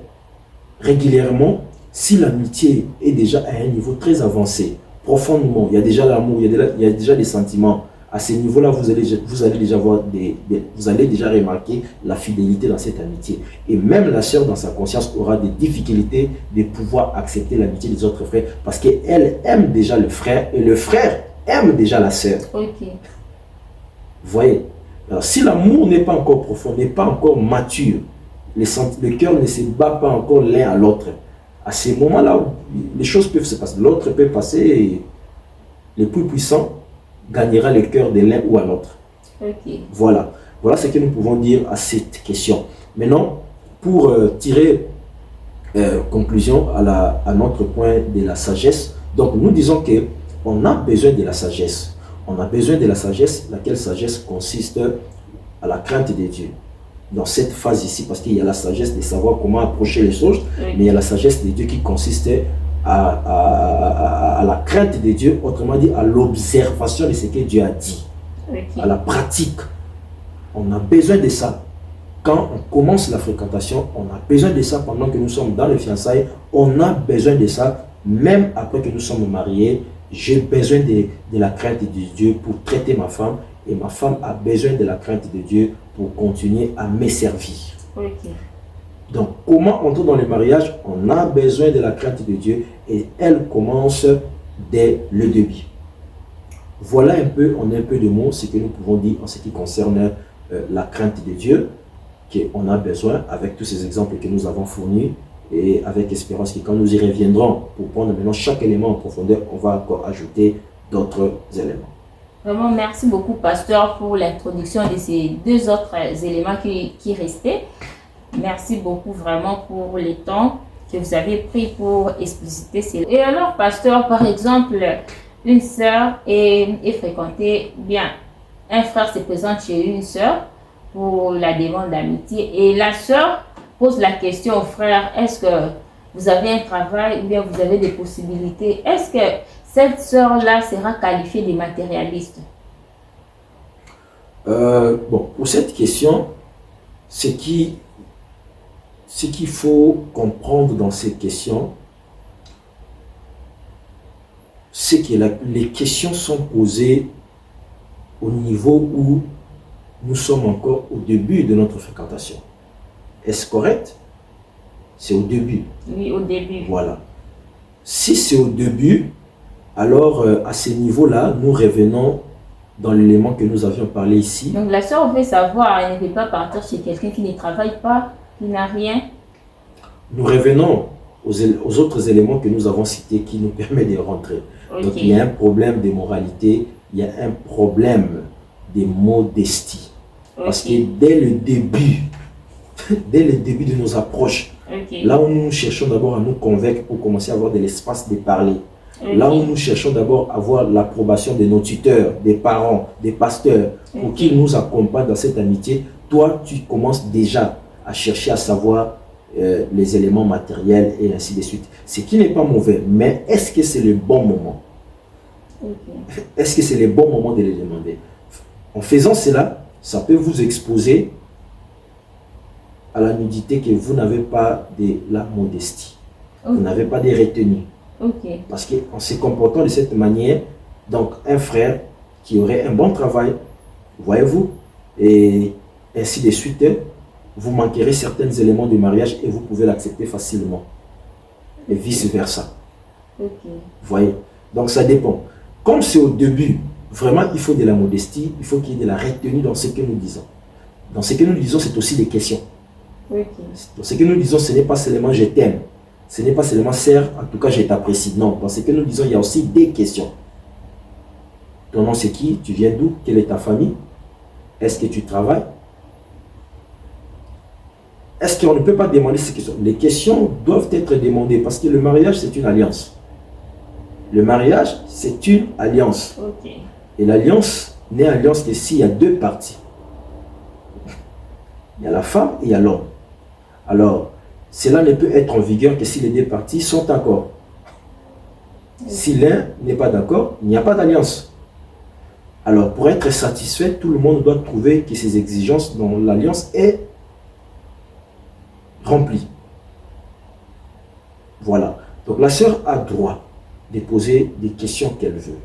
régulièrement, si l'amitié est déjà à un niveau très avancé, profondément, il y a déjà l'amour, il y a déjà des sentiments, à ce niveau-là, vous allez déjà remarquer la fidélité dans cette amitié. Et même la sœur, dans sa conscience, aura des difficultés de pouvoir accepter l'amitié des autres frères parce qu'elle aime déjà le frère et le frère aime déjà la sœur. Vous voyez? Alors, si l'amour n'est pas encore profond, n'est pas encore mature, le cœur ne se bat pas encore l'un à l'autre, à ce moment-là, les choses peuvent se passer. L'autre peut passer et le plus puissant gagnera le cœur de l'un ou à l'autre. Voilà ce que nous pouvons dire à cette question. Maintenant, pour tirer conclusion à notre point de la sagesse, donc nous disons qu'on a besoin de la sagesse. On a besoin de la sagesse, laquelle sagesse consiste à la crainte de Dieu. Dans cette phase ici, parce qu'il y a la sagesse de savoir comment approcher les choses, mais il y a la sagesse de Dieu qui consiste à la crainte de Dieu, autrement dit à l'observation de ce que Dieu a dit, à la pratique. On a besoin de ça. Quand on commence la fréquentation, on a besoin de ça pendant que nous sommes dans les fiançailles, on a besoin de ça même après que nous sommes mariés. J'ai besoin de la crainte de Dieu pour traiter ma femme et ma femme a besoin de la crainte de Dieu pour continuer à me servir. Donc, comment entrer dans le mariage? On a besoin de la crainte de Dieu et elle commence dès le début. Voilà un peu, en un peu de mots, ce que nous pouvons dire en ce qui concerne la crainte de Dieu, qu'on a besoin avec tous ces exemples que nous avons fournis et avec espérance que quand nous y reviendrons pour prendre maintenant chaque élément en profondeur, on va encore ajouter d'autres éléments. Vraiment, merci beaucoup, pasteur, pour l'introduction de ces deux autres éléments qui restaient. Merci beaucoup vraiment pour le temps que vous avez pris pour expliciter ces... Et alors, pasteur, par exemple, une sœur est fréquentée, bien, un frère se présente chez une sœur pour la demande d'amitié et la sœur pose la question au frère, est-ce que vous avez un travail ou bien vous avez des possibilités? Est-ce que cette sœur-là sera qualifiée de matérialiste? Bon, pour cette question, ce qu'il faut comprendre dans cette question, c'est que les questions sont posées au niveau où nous sommes encore au début de notre fréquentation. Est-ce correct? C'est au début. Oui, au début. Voilà. Si c'est au début, alors à ce niveau-là, nous revenons dans l'élément que nous avions parlé ici. Donc la sœur veut savoir, elle ne veut pas partir chez quelqu'un qui ne travaille pas, qui n'a rien. Nous revenons aux autres éléments que nous avons cités qui nous permettent de rentrer. Donc il y a un problème de moralité, il y a un problème de modestie. Parce que dès le début de nos approches, là où nous cherchons d'abord à nous convaincre pour commencer à avoir de l'espace de parler, là où nous cherchons d'abord à avoir l'approbation de nos tuteurs, des parents, des pasteurs, pour qu'ils nous accompagnent dans cette amitié, toi, tu commences déjà à chercher à savoir les éléments matériels et ainsi de suite. Ce qui n'est pas mauvais, mais est-ce que c'est le bon moment? Est-ce que c'est le bon moment de les demander? En faisant cela, ça peut vous exposer à la nudité que vous n'avez pas de la modestie. Vous n'avez pas de retenue. Parce qu'en se comportant de cette manière, donc un frère qui aurait un bon travail, voyez-vous, et ainsi de suite, vous manquerez certains éléments du mariage et vous pouvez l'accepter facilement. Et vice-versa. Voyez. Donc ça dépend. Comme c'est au début, vraiment il faut de la modestie, il faut qu'il y ait de la retenue dans ce que nous disons. Dans ce que nous disons, c'est aussi des questions. Dans ce que nous disons, ce n'est pas seulement je t'aime. Ce n'est pas seulement sœur, en tout cas je t'apprécie. Non, dans ce que nous disons, il y a aussi des questions. Ton nom c'est qui? Tu viens d'où? Quelle est ta famille? Est-ce que tu travailles? Est-ce qu'on ne peut pas demander ces questions? Les questions doivent être demandées parce que le mariage c'est une alliance. Le mariage c'est une alliance. Et l'alliance n'est alliance que s'il y a deux parties. Il y a la femme et il y a l'homme. Alors, cela ne peut être en vigueur que si les deux parties sont d'accord. Si l'un n'est pas d'accord, il n'y a pas d'alliance. Alors, pour être satisfait, tout le monde doit trouver que ses exigences dans l'alliance est remplies. Voilà. Donc, la sœur a droit de poser des questions qu'elle veut.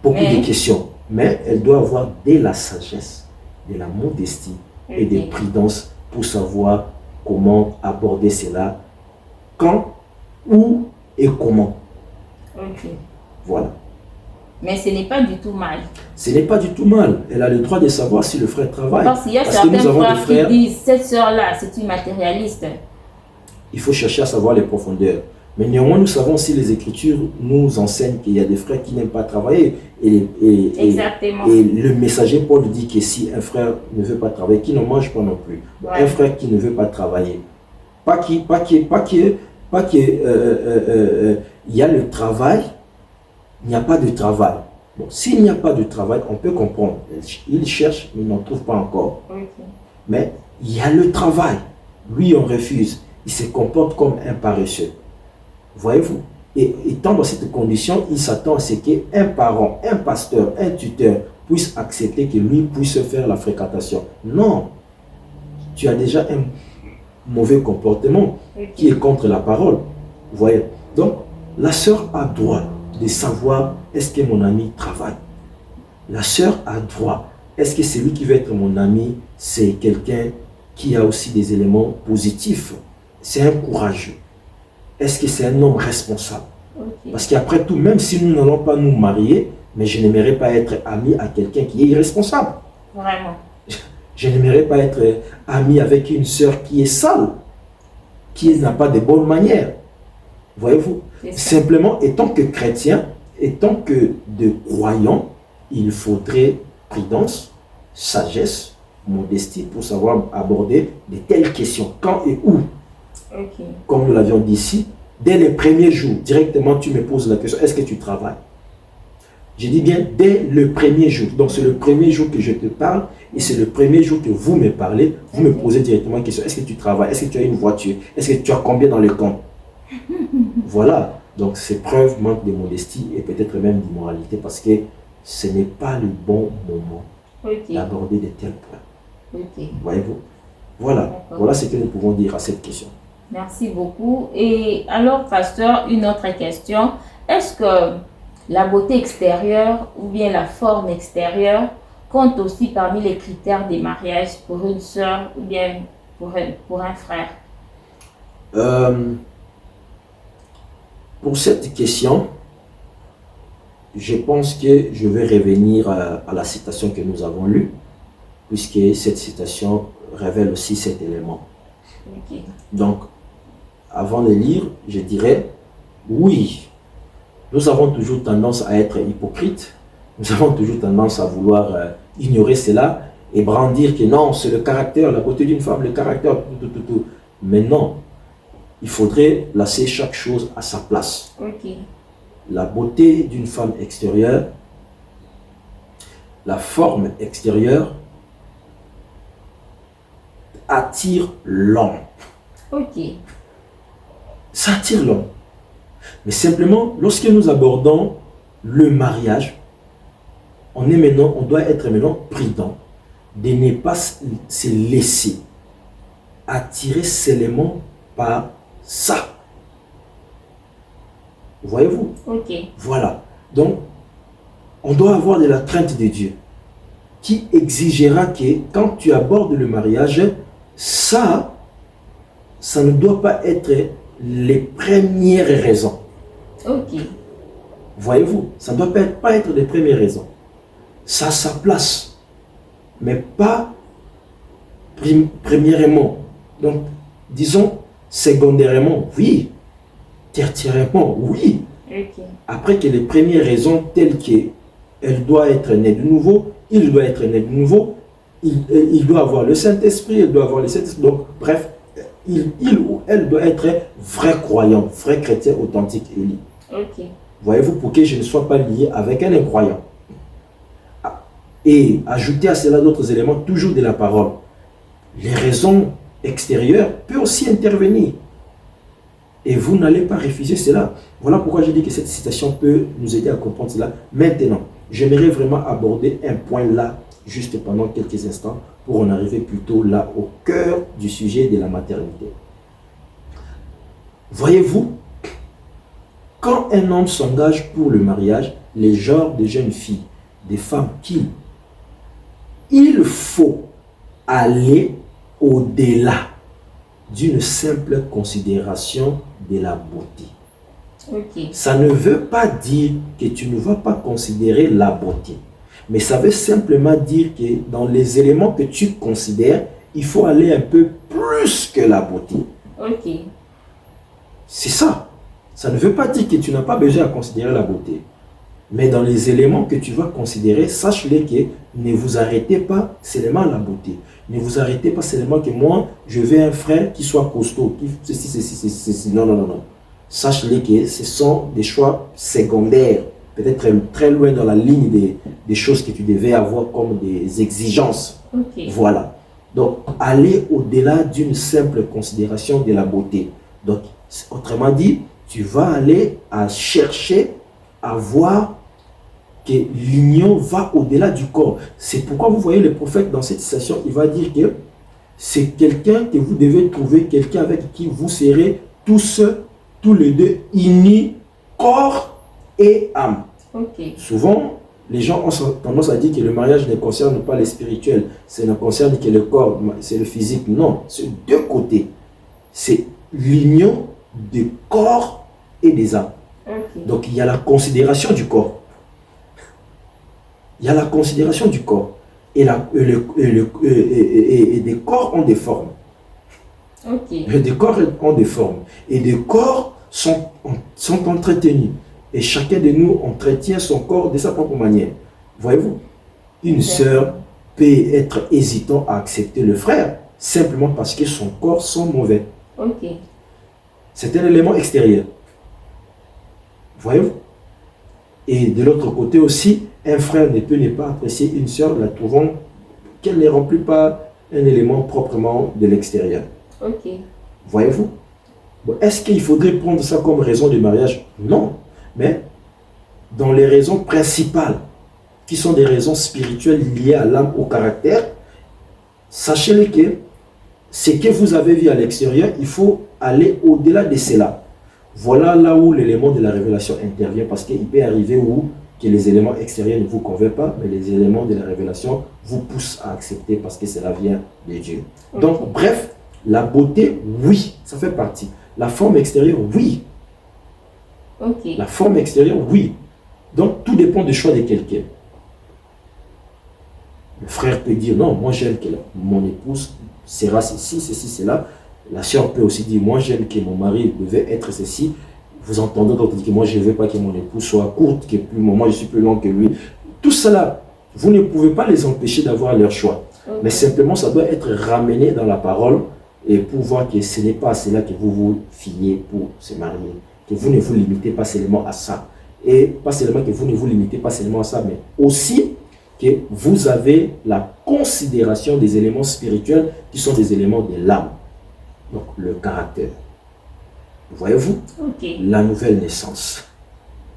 Beaucoup de questions. Mais elle doit avoir de la sagesse, de la modestie et de prudence pour savoir comment aborder cela, quand, où et comment. Voilà. Mais ce n'est pas du tout mal. Ce n'est pas du tout mal. Elle a le droit de savoir si le frère travaille. Parce qu'il y a certains frères qui disent, cette sœur-là, c'est une matérialiste. Il faut chercher à savoir les profondeurs. Mais néanmoins, nous savons si les Écritures nous enseignent qu'il y a des frères qui n'aiment pas travailler. Et le messager Paul dit que si un frère ne veut pas travailler, qui ne mange pas non plus. Un frère qui ne veut pas travailler. Il y a le travail, il n'y a pas de travail. Bon, s'il n'y a pas de travail, on peut comprendre. Il cherche, mais il n'en trouve pas encore. Mais il y a le travail. Lui, on refuse. Il se comporte comme un paresseux. Voyez-vous? Et étant dans cette condition, il s'attend à ce qu'un parent, un pasteur, un tuteur puisse accepter que lui puisse faire la fréquentation. Non, tu as déjà un mauvais comportement qui est contre la parole. Vous voyez? Donc, la sœur a droit de savoir est-ce que mon ami travaille. La sœur a droit. Est-ce que celui qui va être mon ami, c'est quelqu'un qui a aussi des éléments positifs? C'est un courageux. Est-ce que c'est un homme responsable? Parce qu'après tout, même si nous n'allons pas nous marier, mais je n'aimerais pas être ami à quelqu'un qui est irresponsable. Vraiment. Je n'aimerais pas être ami avec une sœur qui est sale, qui n'a pas de bonnes manières. Voyez-vous? Simplement, étant que chrétien, étant que de croyant, il faudrait prudence, sagesse, modestie pour savoir aborder de telles questions. Quand et où? Comme nous l'avions dit ici, dès les premiers jours, directement tu me poses la question, est-ce que tu travailles? Je dis bien dès le premier jour. Donc c'est le premier jour que je te parle et c'est le premier jour que vous me parlez, vous me posez directement la question, est-ce que tu travailles? Est-ce que tu as une voiture? Est-ce que tu as combien dans le compte? Voilà. Donc c'est preuve manque de modestie et peut-être même d'immoralité parce que ce n'est pas le bon moment d'aborder de tels points. Voyez-vous? Voilà. Voilà ce que nous pouvons dire à cette question. Merci beaucoup. Et alors, pasteur, une autre question. Est-ce que la beauté extérieure ou bien la forme extérieure compte aussi parmi les critères des mariages pour une sœur ou bien pour un frère? Pour cette question, je pense que je vais revenir à la citation que nous avons lue, puisque cette citation révèle aussi cet élément. Donc, avant de lire, je dirais, oui, nous avons toujours tendance à être hypocrites, nous avons toujours tendance à vouloir ignorer cela et brandir que non, c'est le caractère, la beauté d'une femme, le caractère, tout. Mais non, il faudrait laisser chaque chose à sa place. La beauté d'une femme extérieure, la forme extérieure attire l'homme. Ça attire l'homme. Mais simplement, lorsque nous abordons le mariage, on doit être maintenant prudent de ne pas se laisser attirer seulement par ça. Voyez-vous? Voilà. Donc, on doit avoir de la crainte de Dieu qui exigera que quand tu abordes le mariage, ça ne doit pas être les premières raisons. Voyez-vous? Ça ne doit pas être les premières raisons. Ça a sa place, mais pas premièrement. Donc, disons, secondairement, oui. Tertiairement, oui. Après que les premières raisons telles qu'elle doit être née de nouveau, il doit être né de nouveau, il doit avoir le Saint-Esprit, elle doit avoir le Saint-Esprit. Donc, bref, il ou elle doit être vrai croyant, vrai chrétien authentique et lié. Voyez-vous, pour que je ne sois pas lié avec un incroyant. Et ajouter à cela d'autres éléments, toujours de la parole. Les raisons extérieures peuvent aussi intervenir. Et vous n'allez pas refuser cela. Voilà pourquoi je dis que cette citation peut nous aider à comprendre cela. Maintenant, j'aimerais vraiment aborder un point là, juste pendant quelques instants, pour en arriver plutôt là, au cœur du sujet de la maternité. Voyez-vous, quand un homme s'engage pour le mariage, les genres de jeunes filles, des femmes il faut aller au-delà d'une simple considération de la beauté. Ça ne veut pas dire que tu ne vas pas considérer la beauté, mais ça veut simplement dire que dans les éléments que tu considères, il faut aller un peu plus que la beauté. C'est ça. Ça ne veut pas dire que tu n'as pas besoin de considérer la beauté. Mais dans les éléments que tu vas considérer, sache-les que ne vous arrêtez pas seulement à la beauté. Ne vous arrêtez pas seulement que moi, je veux un frère qui soit costaud, qui ceci. Non. Sache-les que ce sont des choix secondaires, peut-être très loin dans la ligne des choses que tu devais avoir comme des exigences. Voilà. Donc, aller au-delà d'une simple considération de la beauté. Donc, autrement dit, tu vas aller à chercher à voir que l'union va au-delà du corps. C'est pourquoi vous voyez le prophète dans cette situation, il va dire que c'est quelqu'un que vous devez trouver, quelqu'un avec qui vous serez tous les deux unis, corps et âme. Ok. Souvent, les gens ont tendance à dire que le mariage ne concerne pas les spirituels, ça ne concerne que le corps, c'est le physique. Non, c'est deux côtés. C'est l'union des corps et des âmes. Ok. Donc il y a la considération du corps. Il y a la considération du corps. Et des corps ont des formes. Ok. Des corps ont des formes. Et des corps sont entretenus. Et chacun de nous entretient son corps de sa propre manière. Voyez-vous, une sœur peut être hésitant à accepter le frère simplement parce que son corps sent mauvais. Ok. C'est un élément extérieur. Voyez-vous? Et de l'autre côté aussi, un frère ne peut ne pas apprécier une sœur, la trouvant qu'elle ne remplit pas un élément proprement de l'extérieur. Ok. Voyez-vous? Bon, est-ce qu'il faudrait prendre ça comme raison du mariage? Non. Mais dans les raisons principales, qui sont des raisons spirituelles liées à l'âme, au caractère, sachez que ce que vous avez vu à l'extérieur, il faut aller au-delà de cela. Voilà là où l'élément de la révélation intervient, parce qu'il peut arriver où que les éléments extérieurs ne vous conviennent pas, mais les éléments de la révélation vous poussent à accepter parce que cela vient de Dieu. Ok. Donc, bref, la beauté, oui, ça fait partie. La forme extérieure, oui. Ok. La forme extérieure, oui. Donc, tout dépend du choix de quelqu'un. Le frère peut dire, non, moi j'aime que mon épouse sera ceci, cela. La sœur peut aussi dire, moi j'aime que mon mari devait être ceci. Vous entendez d'autres dire que moi je ne veux pas que mon épouse soit courte, que moi je suis plus long que lui. Tout cela, vous ne pouvez pas les empêcher d'avoir leur choix. Ok. Mais simplement, ça doit être ramené dans la parole et pour voir que ce n'est pas à cela que vous vous fiez pour se marier. Que vous ne vous limitez pas seulement à ça. Et pas seulement que vous ne vous limitez pas seulement à ça, mais aussi que vous avez la considération des éléments spirituels qui sont des éléments de l'âme. Donc le caractère. Voyez-vous, Ok. la nouvelle naissance,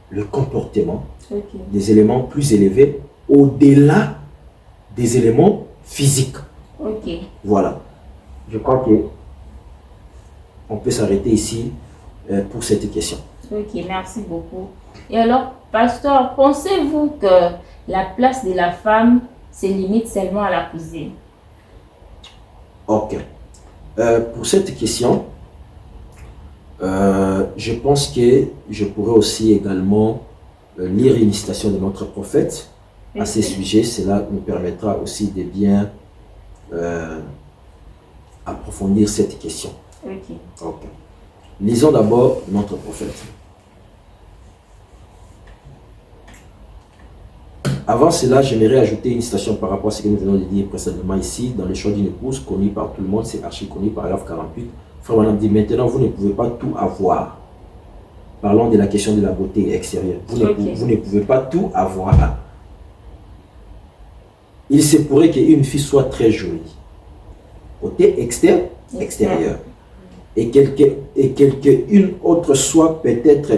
le comportement, Ok. des éléments plus élevés au-delà des éléments physiques. Ok. Voilà. Je crois que on peut s'arrêter ici pour cette question. Ok, merci beaucoup. Et alors, pasteur, pensez-vous que la place de la femme se limite seulement à la cuisine? Ok. Pour cette question, je pense que je pourrais aussi également lire une citation de notre prophète à ces sujets. Cela nous permettra aussi de bien approfondir cette question. Ok. Ok. Lisons d'abord notre prophète. Avant cela, j'aimerais ajouter une citation par rapport à ce que nous venons de dire précédemment ici. Dans le choix d'une épouse, connu par tout le monde, c'est archi connu, paragraphe 48. Frère Madame dit, maintenant vous ne pouvez pas tout avoir. Parlons de la question de la beauté extérieure. Vous ne pouvez pas tout avoir. Il se pourrait qu'une fille soit très jolie. Côté extérieur. Et une autre soit peut-être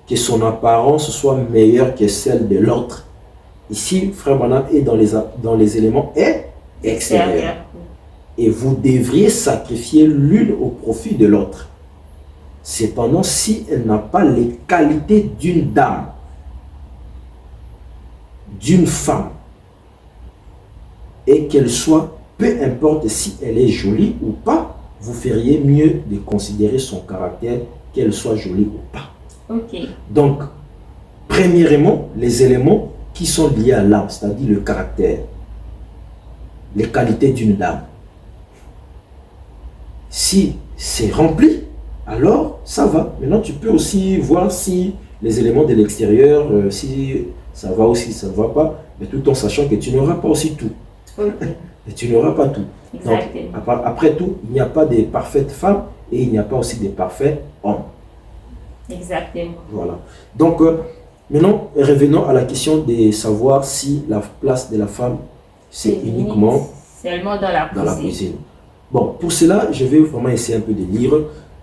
que son apparence soit meilleure que celle de l'autre. Ici, Frère Branham est dans les éléments extérieurs. Et vous devriez sacrifier l'une au profit de l'autre. Cependant, si elle n'a pas les qualités d'une dame, d'une femme, et qu'elle soit, peu importe si elle est jolie ou pas, vous feriez mieux de considérer son caractère, qu'elle soit jolie ou pas. Ok. Donc, premièrement, les éléments qui sont liés à l'âme, c'est-à-dire le caractère, les qualités d'une dame. Si c'est rempli, alors ça va. Maintenant, tu peux aussi voir si les éléments de l'extérieur, si ça va ou si ça ne va pas, mais tout en sachant que tu n'auras pas aussi tout. Ok. Et tu n'auras pas tout. Donc, Exactement. après tout, il n'y a pas de parfaites femmes et il n'y a pas aussi de parfaits hommes. Exactement. Voilà. Donc, maintenant, revenons à la question de savoir si la place de la femme, c'est uniquement seulement dans la dans la cuisine. cuisine. Bon, pour cela, je vais vraiment essayer un peu de lire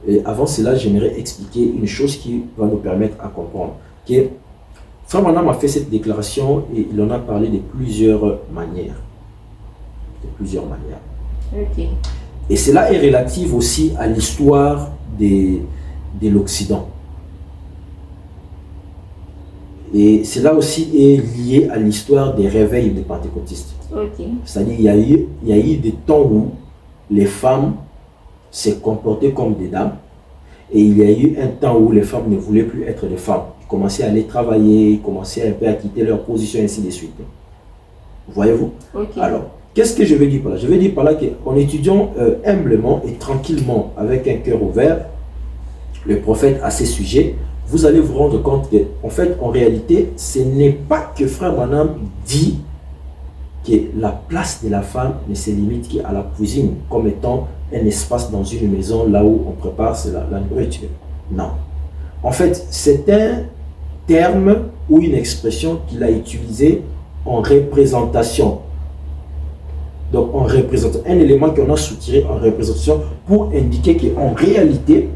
Et avant cela, j'aimerais expliquer une chose qui va nous permettre à comprendre. Que Frère Branham a fait cette déclaration et il en a parlé de plusieurs manières. Ok. Et cela est relatif aussi à l'histoire de l'Occident. Et cela aussi est lié à l'histoire des réveils des pentecôtistes. Ok. C'est-à-dire il y a eu des temps où les femmes se comportaient comme des dames. Et il y a eu un temps où les femmes ne voulaient plus être des femmes. Ils commençaient à aller travailler, ils commençaient un peu à quitter leur position, ainsi de suite. Voyez-vous? Ok. Alors, qu'est-ce que je veux dire par là? Je veux dire par là qu'en étudiant humblement et tranquillement, avec un cœur ouvert, le prophète à ces sujets, vous allez vous rendre compte que, en fait, en réalité, ce n'est pas que Frère Branham dit que la place de la femme ne se limite qu'à la cuisine, comme étant un espace dans une maison là où on prépare la nourriture. Non. En fait, c'est un terme ou une expression qu'il a utilisé en représentation. Donc, en représentation, un élément qu'on a soutiré en représentation pour indiquer qu'en réalité,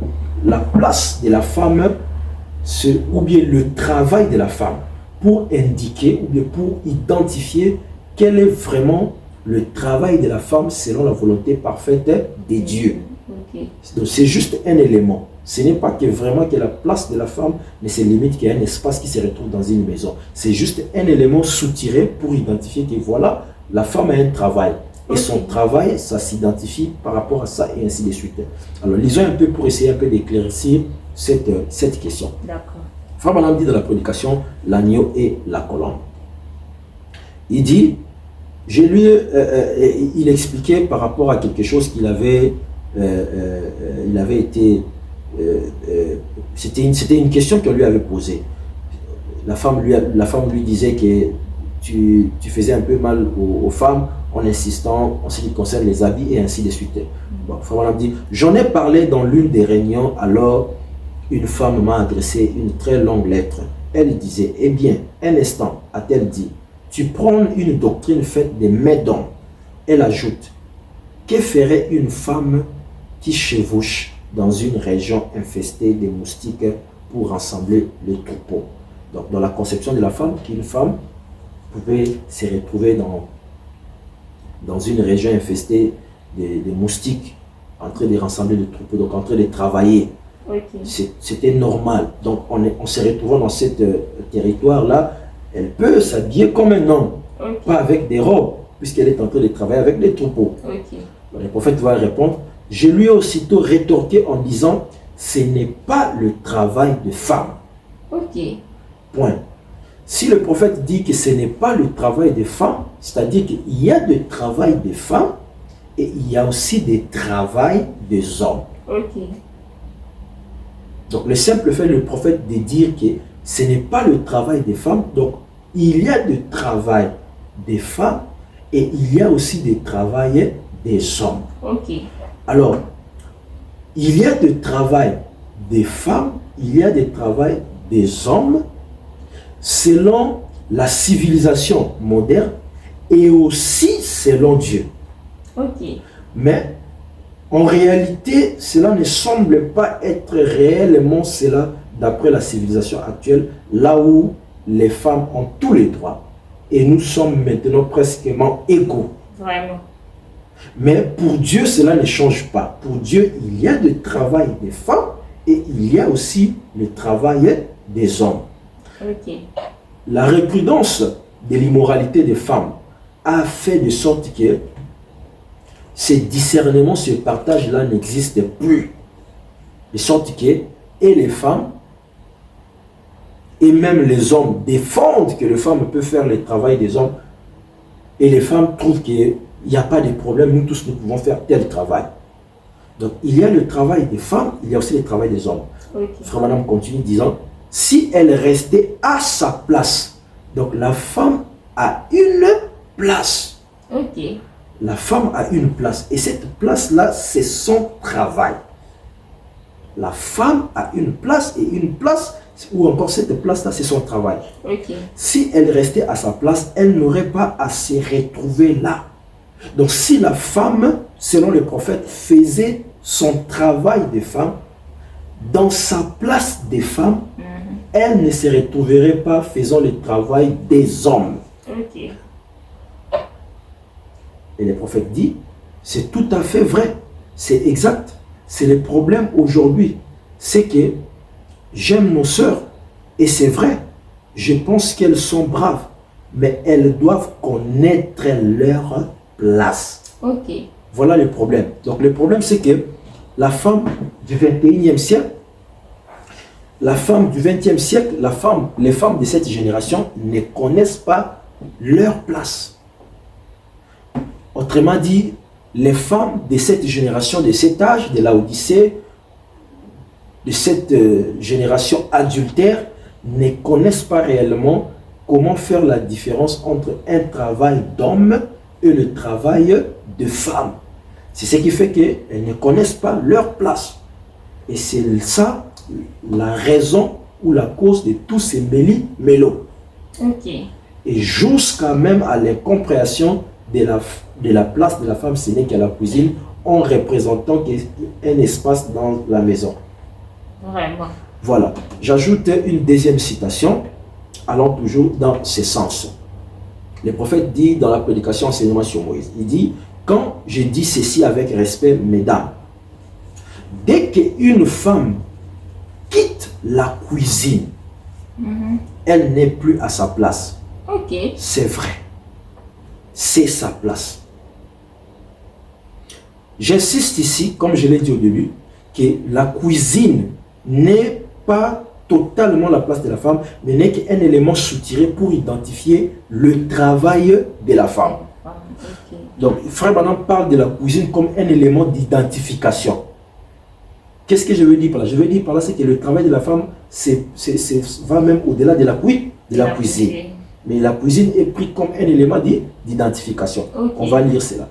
la place de la femme, ou bien le travail de la femme, pour indiquer ou bien pour identifier quel est vraiment le travail de la femme selon la volonté parfaite de Dieu. Ok. Donc, c'est juste un élément. Ce n'est pas que vraiment que la place de la femme ne se limite qu'à un espace qui se retrouve dans une maison. C'est juste un élément soutiré pour identifier que voilà, la femme a un travail. Et son travail, ça s'identifie par rapport à ça et ainsi de suite. Alors, lisons un peu pour essayer un peu d'éclaircir cette question. D'accord. Frère Branham dit dans la prédication, l'agneau et la colombe. Il dit, il expliquait par rapport à quelque chose qu'il avait, il avait été, c'était une question qu'on lui avait posée. La femme lui disait que tu faisais un peu mal aux femmes en insistant en ce qui concerne les habits et ainsi de suite. Bon, Frère Branham dit, j'en ai parlé dans l'une des réunions, alors une femme m'a adressé une très longue lettre. Elle disait, eh bien, un instant, a-t-elle dit, tu prends une doctrine faite des médons. Elle ajoute, que ferait une femme qui chevauche dans une région infestée de moustiques pour rassembler les troupeaux? Donc, dans la conception de la femme, qu'une femme pouvait se retrouver dans une région infestée de moustiques, en train de rassembler les troupeaux, donc en train de travailler. Okay. C'était normal. Donc, on se retrouvant dans ce territoire-là, elle peut s'habiller comme un homme, pas avec des robes, puisqu'elle est en train de travailler avec les troupeaux. Le prophète va répondre, je lui ai aussitôt rétorqué en disant, ce n'est pas le travail de femme. Point. Si le prophète dit que ce n'est pas le travail des femmes, c'est-à-dire qu'il y a du travail des femmes et il y a aussi des travails des hommes. Donc le simple fait, le prophète, de dire que ce n'est pas le travail des femmes, donc il y a du travail des femmes et il y a aussi du travail des hommes. Alors, il y a du travail des femmes, il y a du travail des hommes selon la civilisation moderne et aussi selon Dieu. Mais en réalité, cela ne semble pas être réellement cela d'après la civilisation actuelle, là où les femmes ont tous les droits et nous sommes maintenant presque égaux. Vraiment. Mais pour Dieu, cela ne change pas. Pour Dieu, il y a le travail des femmes et il y a aussi le travail des hommes. La réprudence de l'immoralité des femmes a fait de sorte que ce discernement, ce partage-là n'existe plus. De sorte que et les femmes et même les hommes défendent que les femmes peuvent faire le travail des hommes et les femmes trouvent qu'il n'y a pas de problème, nous tous nous pouvons faire tel travail. Donc il y a le travail des femmes, il y a aussi le travail des hommes. Frère Madame continue disant, si elle restait à sa place, donc la femme a une place. La femme a une place et cette place-là, c'est son travail. La femme a une place et une place, ou encore cette place-là, c'est son travail. Si elle restait à sa place, elle n'aurait pas à se retrouver là. Donc si la femme, selon le prophète, faisait son travail de femme, dans sa place des femmes, elle ne se retrouverait pas faisant le travail des hommes. Ok. Et le prophète dit, c'est tout à fait vrai, c'est exact. C'est le problème aujourd'hui, c'est que j'aime nos sœurs, et c'est vrai, je pense qu'elles sont braves, mais elles doivent connaître leur place. Ok. Voilà le problème. Donc le problème, c'est que la femme du 21e siècle, les femmes de cette génération ne connaissent pas leur place. Autrement dit, les femmes de cette génération, de cet âge, de l'Odyssée, de cette génération adultère, ne connaissent pas réellement comment faire la différence entre un travail d'homme et le travail de femme. C'est ce qui fait qu'elles ne connaissent pas leur place. Et c'est ça la raison ou la cause de tous ces méli-mélos. Ok. Et jusqu'à même à l'incompréhension de la place de la femme, ce n'est qu'à la cuisine, en représentant un espace dans la maison. Vraiment. Voilà. J'ajoute une deuxième citation, allant toujours dans ce sens. Le prophète dit dans la prédication enseignement sur Moïse, il dit, quand je dis ceci avec respect, mesdames, dès qu'une femme quitte la cuisine, elle n'est plus à sa place. Ok. C'est vrai. C'est sa place. J'insiste ici, comme je l'ai dit au début, que la cuisine n'est pas totalement la place de la femme, mais n'est qu'un élément soutiré pour identifier le travail de la femme. Ok. Donc, Frère Branham parle de la cuisine comme un élément d'identification. Qu'est-ce que je veux dire par là? Je veux dire par là, c'est que le travail de la femme va même au-delà de la cuisine. Mais la cuisine est prise comme un élément d'identification. Okay. On va lire cela.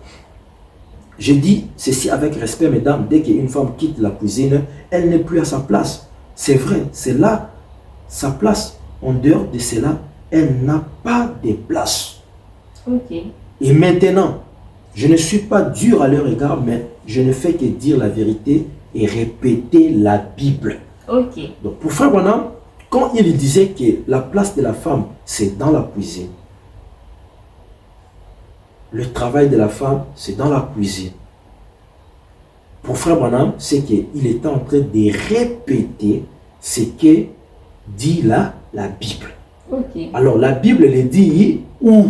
Je dis ceci avec respect, mesdames, dès qu'une femme quitte la cuisine, elle n'est plus à sa place. C'est vrai, c'est là sa place. En dehors de cela, elle n'a pas de place. Ok. Et maintenant, je ne suis pas dur à leur égard, mais je ne fais que dire la vérité et répéter la Bible. Ok. Donc pour Frère Branham, quand il disait que la place de la femme, c'est dans la cuisine. Le travail de la femme, c'est dans la cuisine. Pour Frère Branham, c'est qu'il était en train de répéter ce que dit la Bible. Ok. Alors la Bible le dit où?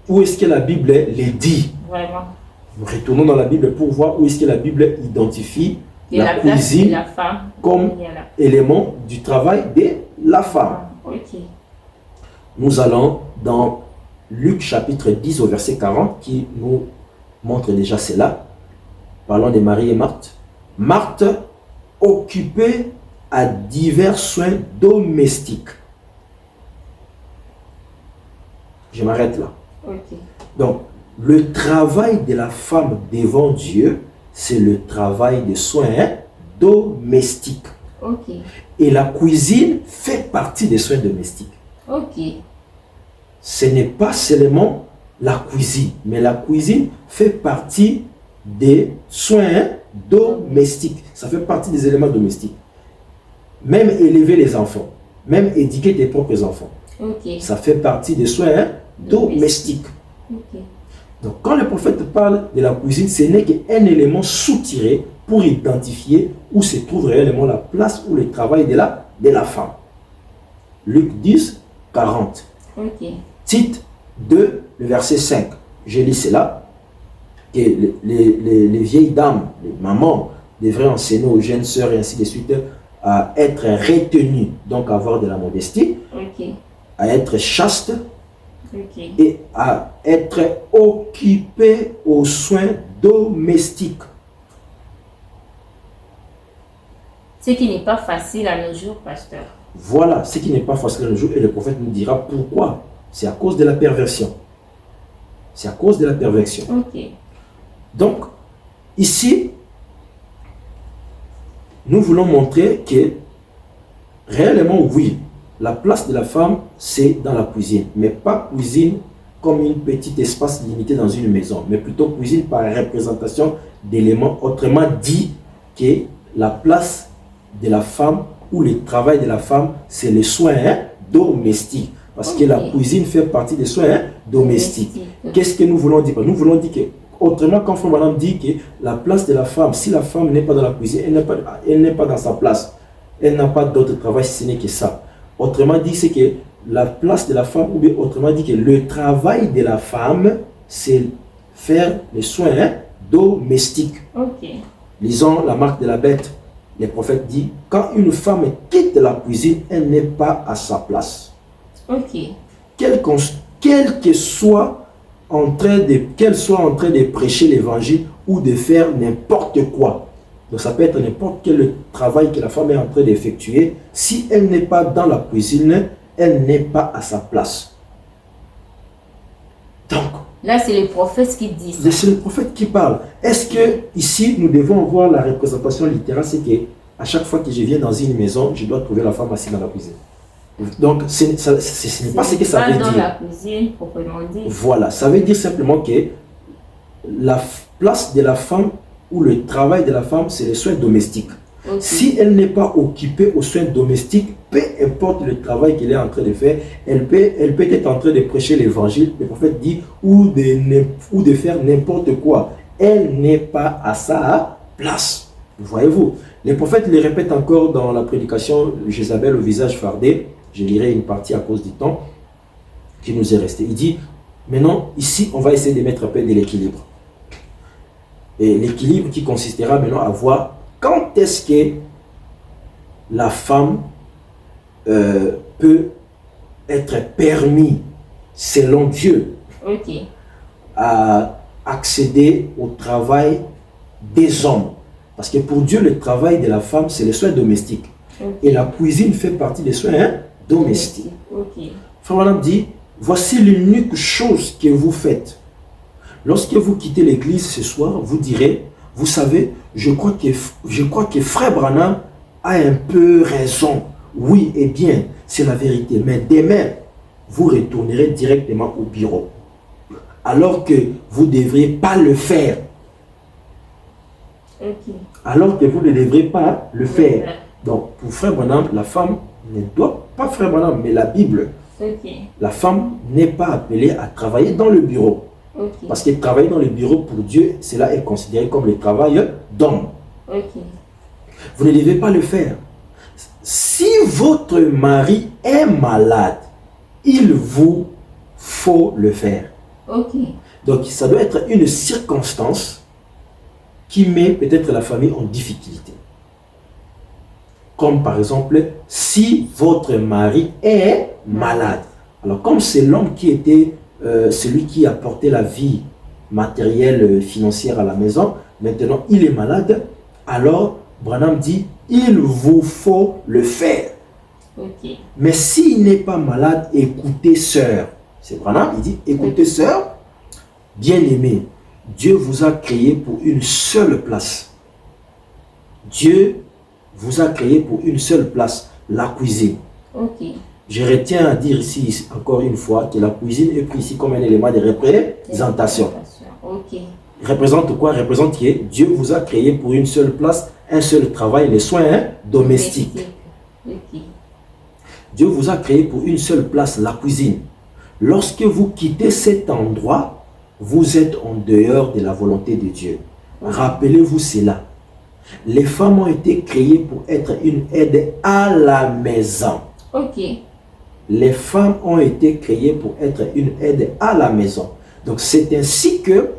Où est-ce que la Bible le dit? Vraiment. Nous retournons dans la Bible pour voir où est-ce que la Bible identifie la cuisine la femme comme élément du travail de la femme. Ok. Nous allons dans Luc chapitre 10 au verset 40 qui nous montre déjà cela. Parlons de Marie et Marthe. Marthe, occupée à divers soins domestiques. Je m'arrête là. Ok. Donc, le travail de la femme devant Dieu, c'est le travail de soins domestiques. Ok. Et la cuisine fait partie des soins domestiques. Ok. Ce n'est pas seulement la cuisine, mais la cuisine fait partie des soins domestiques. Ça fait partie des éléments domestiques. Même élever les enfants, même éduquer tes propres enfants. Ok. Ça fait partie des soins domestiques. Ok. Donc, quand le prophète parle de la cuisine, ce n'est qu'un élément soutiré pour identifier où se trouve réellement la place ou le travail de la femme. Luc 10, 40. Ok. Tite 2, le verset 5. Je lis cela. Que les vieilles dames, les mamans, devraient enseigner aux jeunes sœurs et ainsi de suite à être retenues, donc à avoir de la modestie, Ok. à être chastes, Ok. et à être occupé aux soins domestiques. Ce qui n'est pas facile à nos jours, pasteur. Voilà ce qui n'est pas facile le jour et le prophète nous dira pourquoi. C'est à cause de la perversion. C'est à cause de la perversion. Ok. Donc, ici, nous voulons montrer que réellement, oui, la place de la femme, c'est dans la cuisine. Mais pas cuisine comme un petit espace limité dans une maison, mais plutôt cuisine par représentation d'éléments, autrement dit que la place de la femme ou le travail de la femme, c'est les soins domestiques. Parce que la cuisine fait partie des soins domestiques. Qu'est-ce que nous voulons dire? Nous voulons dire que, autrement, quand Frère Branham dit que la place de la femme, si la femme n'est pas dans la cuisine, elle n'est pas dans sa place. Elle n'a pas d'autre travail si ce n'est que ça. Autrement dit, c'est que la place de la femme, ou bien autrement dit que le travail de la femme, c'est faire les soins domestiques. Lisons la marque de la bête. Le prophète dit, quand une femme quitte la cuisine, elle n'est pas à sa place. Qu'elle soit en train de prêcher l'évangile ou de faire n'importe quoi. Donc ça peut être n'importe quel travail que la femme est en train d'effectuer. Si elle n'est pas dans la cuisine, elle n'est pas à sa place. Donc, là, c'est le prophète qui dit ça. C'est le prophète qui parle. Est-ce que ici, nous devons voir la représentation littérale, c'est que à chaque fois que je viens dans une maison, je dois trouver la femme assise dans la cuisine. Donc, ce n'est pas ce que ça veut dire. Dans la cuisine, proprement dit. Voilà, ça veut dire simplement que la place de la femme ou le travail de la femme, c'est les soins domestiques. Si elle n'est pas occupée aux soins domestiques, peu importe le travail qu'elle est en train de faire, elle peut être en train de prêcher l'évangile, le prophète dit, ou de faire n'importe quoi. Elle n'est pas à sa place. Voyez-vous, le prophète le répète encore dans la prédication Jézabel au visage fardé. Je lirai une partie à cause du temps qui nous est resté. Il dit, maintenant, ici, on va essayer de mettre un peu de l'équilibre. Et l'équilibre qui consistera maintenant à voir quand est-ce que la femme peut être permis, selon Dieu, à accéder au travail des hommes. Parce que pour Dieu, le travail de la femme, c'est les soins domestiques. Et la cuisine fait partie des soins domestiques. Frère Branham dit, voici l'unique chose que vous faites. Lorsque vous quittez l'église ce soir, vous direz, vous savez, je crois que Frère Branham a un peu raison. Oui, eh bien, c'est la vérité. Mais demain, vous retournerez directement au bureau. Alors que vous ne devriez pas le faire. Alors que vous ne devrez pas le faire. Donc, pour Frère Branham, la femme ne doit pas Frère Branham, mais la Bible. La femme n'est pas appelée à travailler dans le bureau. Parce que travailler dans le bureau, pour Dieu, cela est considéré comme le travail d'homme. Vous ne devez pas le faire. Si votre mari est malade, il vous faut le faire. Donc, ça doit être une circonstance qui met peut-être la famille en difficulté. Comme par exemple, si votre mari est malade. Alors, comme c'est l'homme qui était celui qui apportait la vie matérielle, financière à la maison, maintenant il est malade, alors Branham dit, il vous faut le faire. Mais s'il n'est pas malade, écoutez sœur. C'est Branham, il dit, écoutez sœur, bien-aimée, Dieu vous a créé pour une seule place. Dieu vous a créé pour une seule place, la cuisine. Je retiens à dire ici, encore une fois, que la cuisine est prise ici comme un élément de représentation. Représente quoi? Représente que Dieu vous a créé pour une seule place, un seul travail, les soins domestiques. Dieu vous a créé pour une seule place, la cuisine. Lorsque vous quittez cet endroit, vous êtes en dehors de la volonté de Dieu. Rappelez-vous cela. Les femmes ont été créées pour être une aide à la maison. Les femmes ont été créées pour être une aide à la maison. Donc c'est ainsi que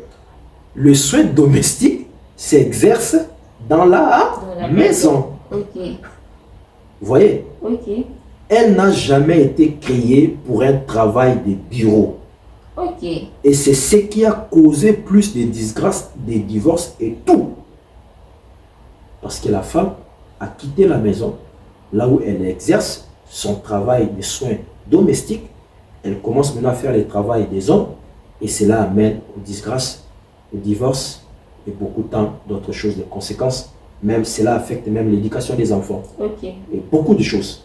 le soin domestique s'exerce dans la maison. Vous voyez? Elle n'a jamais été créée pour un travail de bureau. Et c'est ce qui a causé plus de disgrâces, des divorces et tout. Parce que la femme a quitté la maison, là où elle exerce son travail de soins domestiques. Elle commence maintenant à faire le travail des hommes. Et cela amène aux disgrâces, au divorce et beaucoup d'autres choses, de conséquences. Même cela affecte même l'éducation des enfants. Et beaucoup de choses.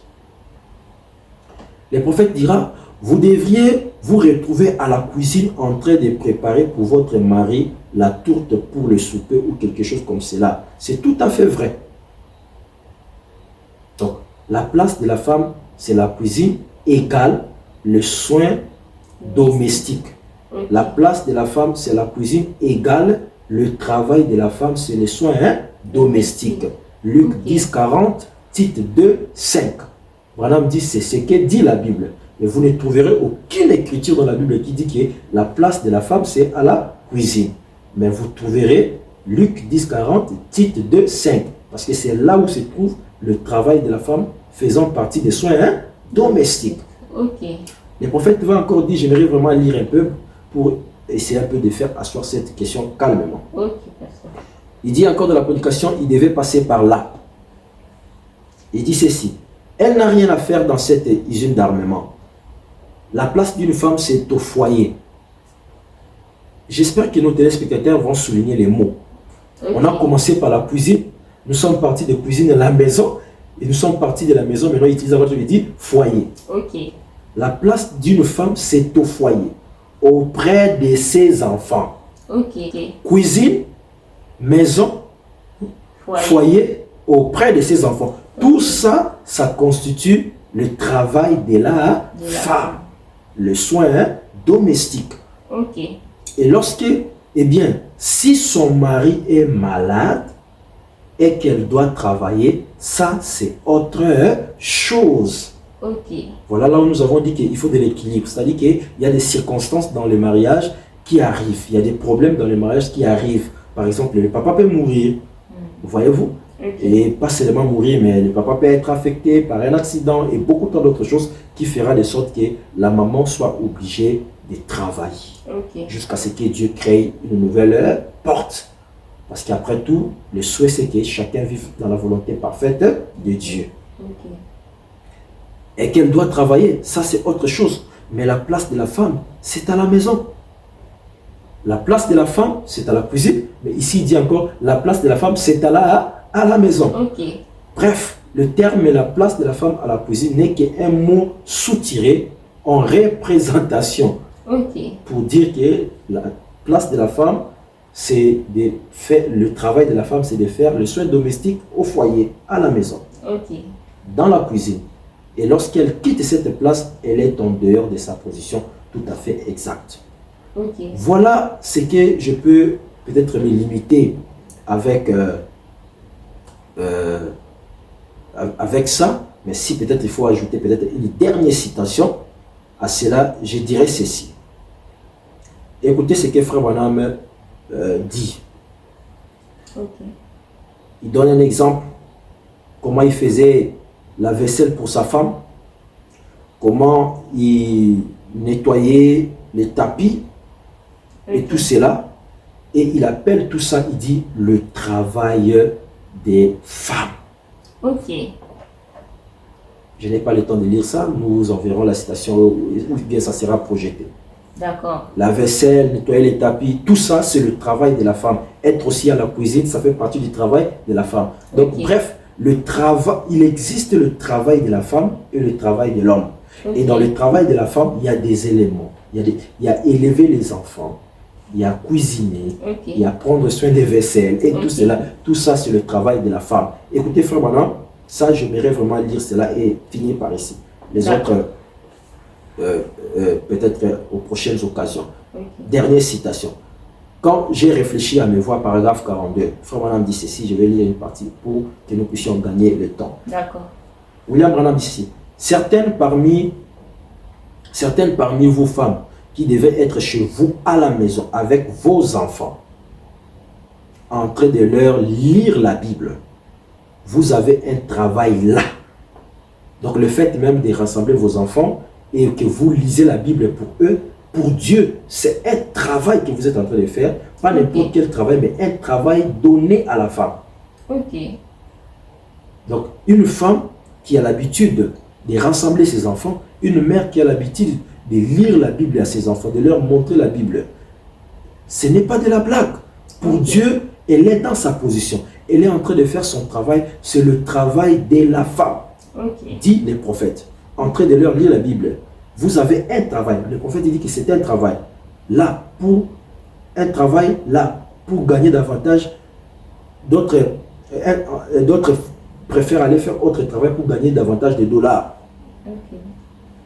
Le prophète dira, vous devriez vous retrouver à la cuisine en train de préparer pour votre mari la tourte pour le souper ou quelque chose comme cela. C'est tout à fait vrai. La place de la femme, c'est la cuisine égale le soin domestique. Ok. La place de la femme, c'est la cuisine égale le travail de la femme, c'est les soins domestiques. Luc Ok. 10, 40, Tite 2, 5. Branham dit, c'est ce que dit la Bible. Mais vous ne trouverez aucune écriture dans la Bible qui dit que la place de la femme, c'est à la cuisine. Mais vous trouverez Luc 10, 40, Tite 2, 5. Parce que c'est là où se trouve le travail de la femme faisant partie des soins domestiques. Ok. Le prophète va encore dire, j'aimerais vraiment lire un peu pour essayer un peu de faire asseoir cette question calmement. Ok, pasteur. Il dit encore dans la prédication, il devait passer par là. Il dit ceci, elle n'a rien à faire dans cette usine d'armement. La place d'une femme, c'est au foyer. J'espère que nos téléspectateurs vont souligner les mots. Ok. On a commencé par la cuisine, nous sommes partis de cuisine à la maison, et nous sommes partis de la maison, maintenant il utilise la voiture, il dit foyer. Ok. La place d'une femme, c'est au foyer, auprès de ses enfants. Ok. Cuisine, maison, foyer, auprès de ses enfants. Tout ça, ça constitue le travail de la femme, le soin domestique. Ok. Et lorsque, eh bien, si son mari est malade et qu'elle doit travailler, ça c'est autre chose. Ok. Voilà là où nous avons dit qu'il faut de l'équilibre. C'est-à-dire qu'il y a des circonstances dans le mariage qui arrivent. Il y a des problèmes dans le mariage qui arrivent. Par exemple, le papa peut mourir. Voyez-vous? Ok. Et pas seulement mourir, mais le papa peut être affecté par un accident et beaucoup d'autres choses qui fera de sorte que la maman soit obligée de travailler. Ok. Jusqu'à ce que Dieu crée une nouvelle porte. Parce qu'après tout, le souhait c'est que chacun vive dans la volonté parfaite de Dieu. Ok. Et qu'elle doit travailler, ça c'est autre chose. Mais la place de la femme, c'est à la maison. La place de la femme, c'est à la cuisine. Mais ici, il dit encore, la place de la femme, c'est à la maison. Ok. Bref, le terme « la place de la femme à la cuisine » n'est qu'un mot soutiré en représentation Ok. pour dire que la place de la femme, c'est de faire, le travail de la femme, c'est de faire le soin domestique au foyer, à la maison, Ok. dans la cuisine. Et lorsqu'elle quitte cette place, elle est en dehors de sa position tout à fait exacte. Ok. Voilà ce que je peux peut-être me limiter avec, avec ça. Mais si peut-être il faut ajouter peut-être une dernière citation à cela, je dirais ceci. Écoutez ce que Frère Branham dit. Ok. Il donne un exemple, comment il faisait la vaisselle pour sa femme, comment il nettoyait les tapis et tout cela. Et il appelle tout ça, il dit, le travail des femmes. Ok. Je n'ai pas le temps de lire ça, nous enverrons la citation où bien ça sera projeté. D'accord. La vaisselle, nettoyer les tapis, tout ça, c'est le travail de la femme. Être aussi à la cuisine, ça fait partie du travail de la femme. Donc, Ok. bref, le travail, il existe le travail de la femme et le travail de l'homme. Ok. Et dans le travail de la femme, il y a des éléments. Il y a élever les enfants, il y a cuisiner, Ok. il y a prendre soin des vaisselles et Ok. tout cela. Tout ça, c'est le travail de la femme. Écoutez, frère Branham, ça, j'aimerais vraiment lire cela et finir par ici. Les D'accord. autres, peut-être aux prochaines occasions. Ok. Dernière citation. Quand j'ai réfléchi à mes voix, paragraphe 42, Frère Branham dit ceci, je vais lire une partie pour que nous puissions gagner le temps. D'accord. William Branham dit ceci. Certaines parmi vous femmes qui devaient être chez vous à la maison avec vos enfants, en train de leur lire la Bible, vous avez un travail là. Donc le fait même de rassembler vos enfants et que vous lisez la Bible pour eux, pour Dieu, c'est un travail que vous êtes en train de faire, pas n'importe quel travail, mais un travail donné à la femme. Ok. Donc une femme qui a l'habitude de rassembler ses enfants, une mère qui a l'habitude de lire la Bible à ses enfants, de leur montrer la Bible, ce n'est pas de la blague. Pour Dieu, elle est dans sa position. Elle est en train de faire son travail. C'est le travail de la femme. Ok. Dit les prophètes, en train de leur lire la Bible. Vous avez un travail. Le prophète dit que c'est un travail. Là, pour gagner davantage d'autres préfèrent aller faire autre travail pour gagner davantage de dollars.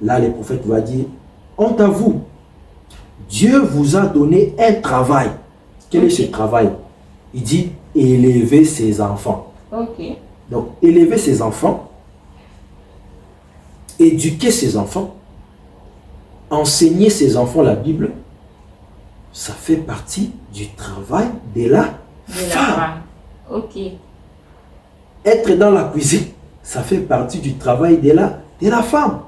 Là, le prophète va dire, honte à vous. Dieu vous a donné un travail. Quel est ce travail? Il dit, élever ses enfants. Donc, élever ses enfants, éduquer ses enfants, enseigner ses enfants la Bible, ça fait partie du travail de la femme. Être dans la cuisine, ça fait partie du travail de la femme.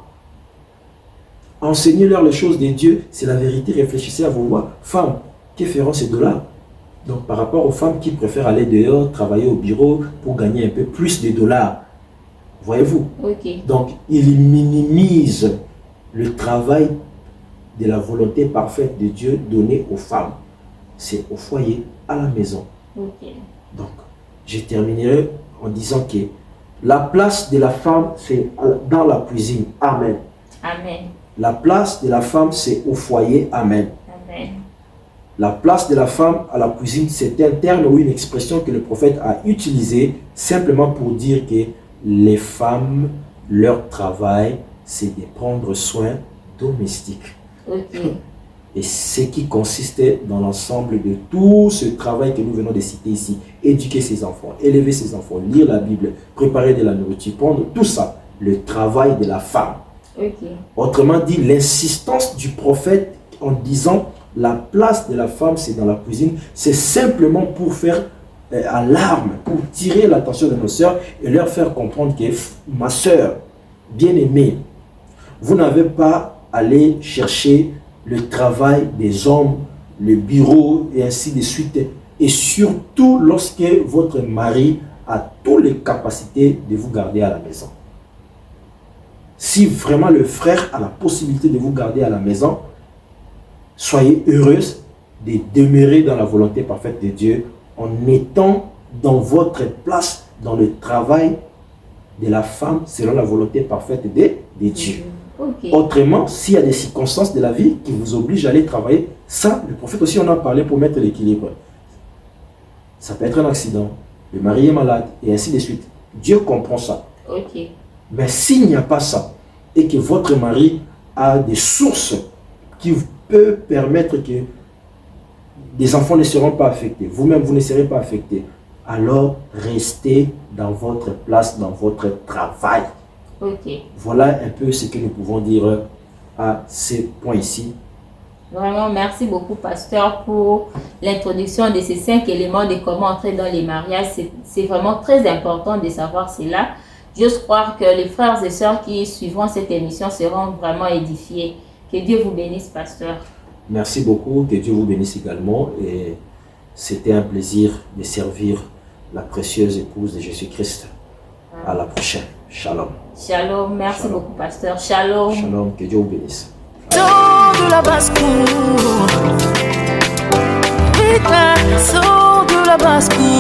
Enseignez-leur les choses de Dieu, c'est la vérité. Réfléchissez à vos voix. Femmes, que feront ces dollars? Donc, par rapport aux femmes qui préfèrent aller dehors, travailler au bureau pour gagner un peu plus de dollars. Voyez-vous? Donc, ils minimisent le travail de la volonté parfaite de Dieu donnée aux femmes. C'est au foyer, à la maison. Donc, je terminerai en disant que la place de la femme, c'est dans la cuisine. Amen. La place de la femme, c'est au foyer. Amen. La place de la femme à la cuisine, c'est un terme ou une expression que le prophète a utilisée simplement pour dire que les femmes, leur travail, c'est de prendre soin domestique. Et ce qui consistait dans l'ensemble de tout ce travail que nous venons de citer ici, éduquer ses enfants, élever ses enfants, lire la Bible, préparer de la nourriture, prendre tout ça, le travail de la femme. Autrement dit, l'insistance du prophète en disant la place de la femme c'est dans la cuisine, c'est simplement pour faire alarme, pour tirer l'attention de nos sœurs et leur faire comprendre que ma sœur bien-aimée, vous n'avez pas à aller chercher le travail des hommes, le bureau et ainsi de suite, et surtout lorsque votre mari a toutes les capacités de vous garder à la maison. Si vraiment le frère a la possibilité de vous garder à la maison, soyez heureuse de demeurer dans la volonté parfaite de Dieu en étant dans votre place dans le travail de la femme selon la volonté parfaite de Dieu. Autrement, s'il y a des circonstances de la vie qui vous obligent à aller travailler, ça, le prophète aussi en a parlé pour mettre l'équilibre. Ça peut être un accident, le mari est malade et ainsi de suite. Dieu comprend ça. Mais s'il n'y a pas ça, et que votre mari a des sources qui peuvent permettre que des enfants ne seront pas affectés, vous-même vous ne serez pas affectés, alors restez dans votre place, dans votre travail. Voilà un peu ce que nous pouvons dire à ces points ici. Vraiment, merci beaucoup, pasteur, pour l'introduction de ces 5 éléments de comment entrer dans les mariages. C'est vraiment très important de savoir cela. J'ose croire que les frères et sœurs qui suivront cette émission seront vraiment édifiés. Que Dieu vous bénisse, pasteur. Merci beaucoup, que Dieu vous bénisse également. Et c'était un plaisir de servir la précieuse épouse de Jésus-Christ. À la prochaine. Shalom. Shalom. Merci beaucoup, pasteur. Shalom. Shalom. Que Dieu vous bénisse. De la basse-cour, vite, sors de la basse-cour.